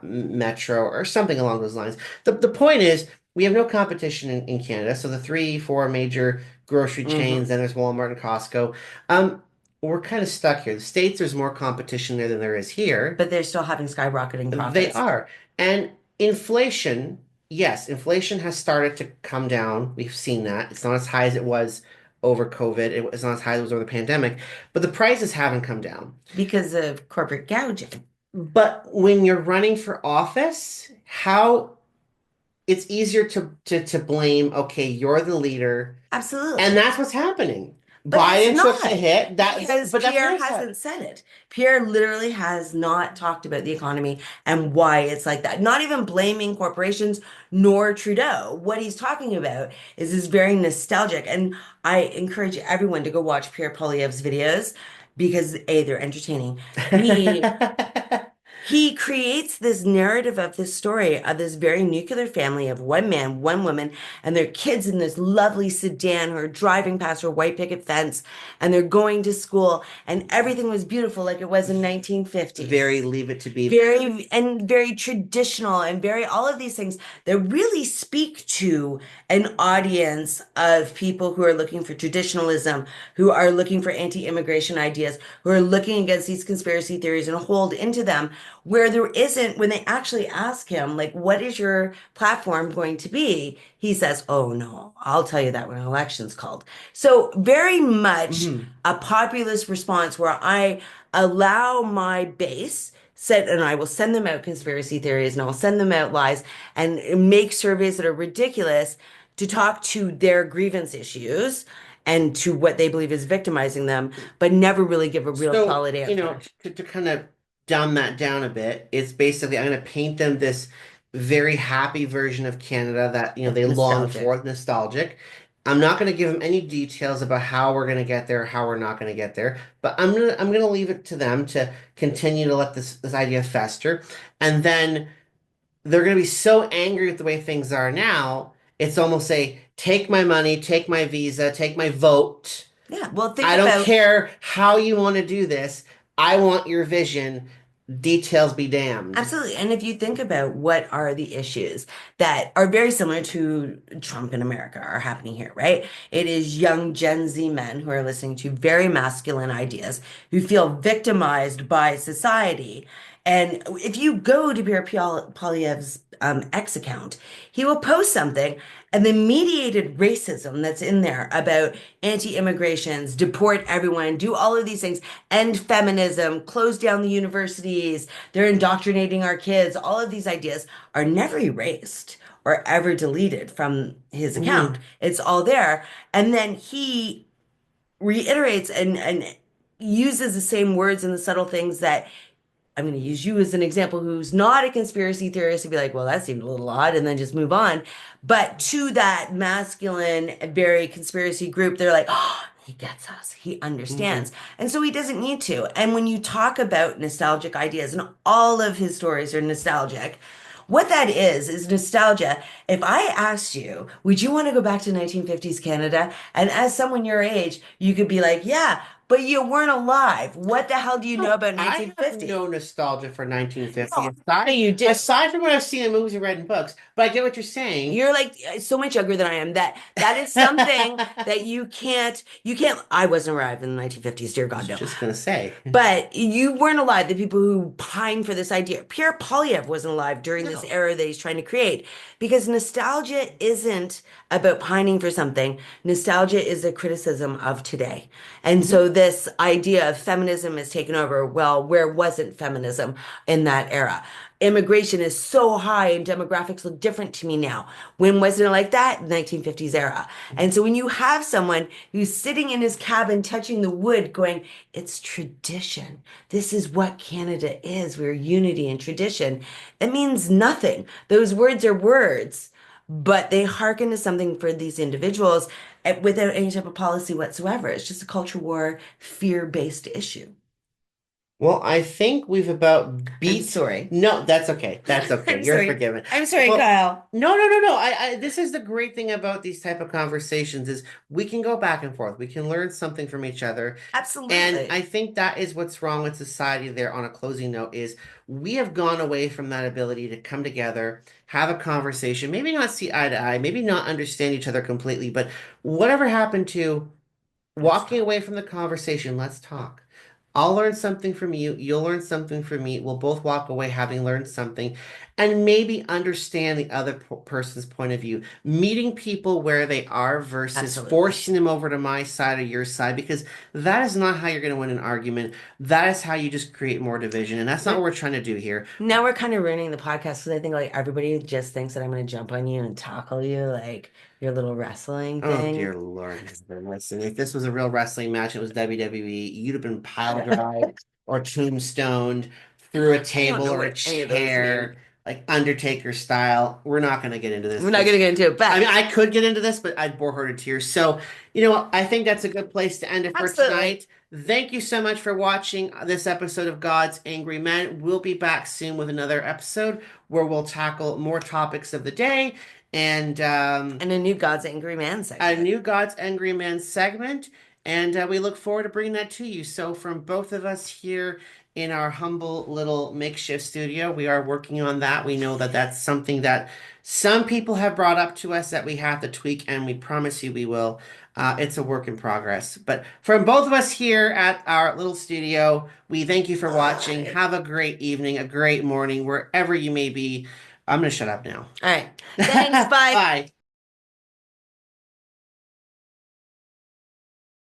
Metro or something along those lines. The point is, we have no competition in Canada. So the three, four major grocery chains, Hmm. then there's Walmart and Costco. Um, we're kind of stuck here. The States, there's more competition there than there is here. But they're still having skyrocketing They profits are. And inflation, yes, inflation has started to come down. We've seen that. It's not as high as it was over COVID. It's not as high as it was over the pandemic, but the prices haven't come down. because of corporate gouging. But when you're running for office, how it's easier to blame, okay, you're the leader, and Absolutely. that's what's happening. But it's Biden took the not hit. because But that's what Pierre I said. hasn't said it. Pierre literally has not talked about the economy and why it's like that. Not even blaming corporations nor Trudeau. What he's talking about is very nostalgic. And I encourage everyone to go watch Pierre Poilievre's videos because A, they're entertaining. B, he creates this narrative of this story of this very nuclear family of one man, one woman, and their kids in this lovely sedan who are driving past her white picket fence, and they're going to school, and everything was beautiful like it was in 1950s. Very Leave It to Beaver. Very and very traditional and very all of these things that really speak to an audience of people who are looking for traditionalism, who are looking for anti-immigration ideas, who are looking against these conspiracy theories and hold into them, where there isn't, when they actually ask him, like, what is your platform going to be? He says, oh no, I'll tell you that when an election's called. So very much Mhm. a populist response where I allow my base set and I will send them out conspiracy theories and I'll send them out lies and make surveys that are ridiculous to talk to their grievance issues and to what they believe is victimizing them, but never really give a real So, solid answer. to kind of dumb that down a bit, it's basically I'm going to paint them this very happy version of Canada that, they long Nostalgic. for, nostalgic. I'm not going to give them any details about how we're going to get there, how we're not going to get there, but I'm going to leave it to them to continue to let this idea fester. And then they're going to be so angry with the way things are now, it's almost a take my money, take my visa, take my vote. Yeah. Well, think I don't about care how you want to do this. I want your vision. Details be damned. absolutely. And if you think about what are the issues that are very similar to Trump in America are happening here, right? It is young Gen Z men who are listening to very masculine ideas, who feel victimized by society. And if you go to Pierre Poilievre's X account, he will post something, and the mediated racism that's in there about anti-immigrations, deport everyone, do all of these things, end feminism, close down the universities, they're indoctrinating our kids. All of these ideas are never erased or ever deleted from his account. Hmm. It's all there. And then he reiterates and uses the same words and the subtle things that I'm going to use you as an example who's not a conspiracy theorist to be like, well, that seemed a little odd, and then just move on. But to that masculine, very conspiracy group, they're like, oh, he gets us. He understands. Hmm. And so he doesn't need to. And when you talk about nostalgic ideas, and all of his stories are nostalgic, what that is nostalgia. If I asked you, would you want to go back to 1950s Canada? And as someone your age, you could be like, yeah, but you weren't alive. What the hell do you know No, about I have 1950? no nostalgia for 1950, No, you do. aside from what I've seen in movies and read in books. But I get what you're saying. You're like so much younger than I am. That is something that you can't. I wasn't alive in the 1950s, dear I God, was no. just gonna say. But you weren't alive. The people who pine for this idea. Pierre Polyev wasn't alive during this No. era that he's trying to create. Because nostalgia isn't about pining for something. Nostalgia is a criticism of today. And Mhm. so this idea of feminism is taken over. Well, where wasn't feminism in that era? Immigration is so high and demographics look different to me now. When wasn't it like that? 1950s era. And so when you have someone who's sitting in his cabin touching the wood going, it's tradition. This is what Canada is. We're unity and tradition. That means nothing. Those words are words, but they hearken to something for these individuals without any type of policy whatsoever. It's just a culture war, fear-based issue. Well, I think we've about I'm beat. sorry. No, that's okay. That's okay. I'm You're sorry. forgiven. I'm sorry, Well, Kyle. no, no, no, no. This is the great thing about these type of conversations is we can go back and forth. We can learn something from each other. And I Absolutely. think that is what's wrong with society there on a closing note is we have gone away from that ability to come together, have a conversation, maybe not see eye to eye, maybe not understand each other completely, but whatever happened to Let's walking talk. away from the conversation, let's talk. I'll learn something from you. You'll learn something from me. We'll both walk away having learned something and maybe understand the other person's point of view. Meeting people where they are versus Absolutely. forcing them over to my side or your side, because that is not how you're going to win an argument. That is how you just create more division. And that's not what But we're trying to do here. now we're kind of ruining the podcast because I think like everybody just thinks that I'm going to jump on you and tackle you like your little wrestling Oh thing. dear Lord. Listen, if this was a real wrestling match, it was WWE, you'd have been pile drived or tombstoned through a I don't table know or a what any of those mean. chair, like Undertaker style. We're not going to get into this We're not going to because get into it, I but mean, I could get into this, but I'd bore her to tears. So, I think that's a good place to end it for absolutely. tonight. Thank you so much for watching this episode of God's Angry Men. We'll be back soon with another episode where we'll tackle more topics of the day and And a new God's Angry Man a segment. new God's Angry Man segment. And we look forward to bringing that to you. So, from both of us here in our humble little makeshift studio, we are working on that. We know that that's something that some people have brought up to us that we have to tweak, and we promise you we will. It's a work in progress. But from both of us here at our little studio, we thank you for watching. Have a great evening, a great morning, wherever you may be. I'm going to shut up now. All right. Thanks. Bye. Bye.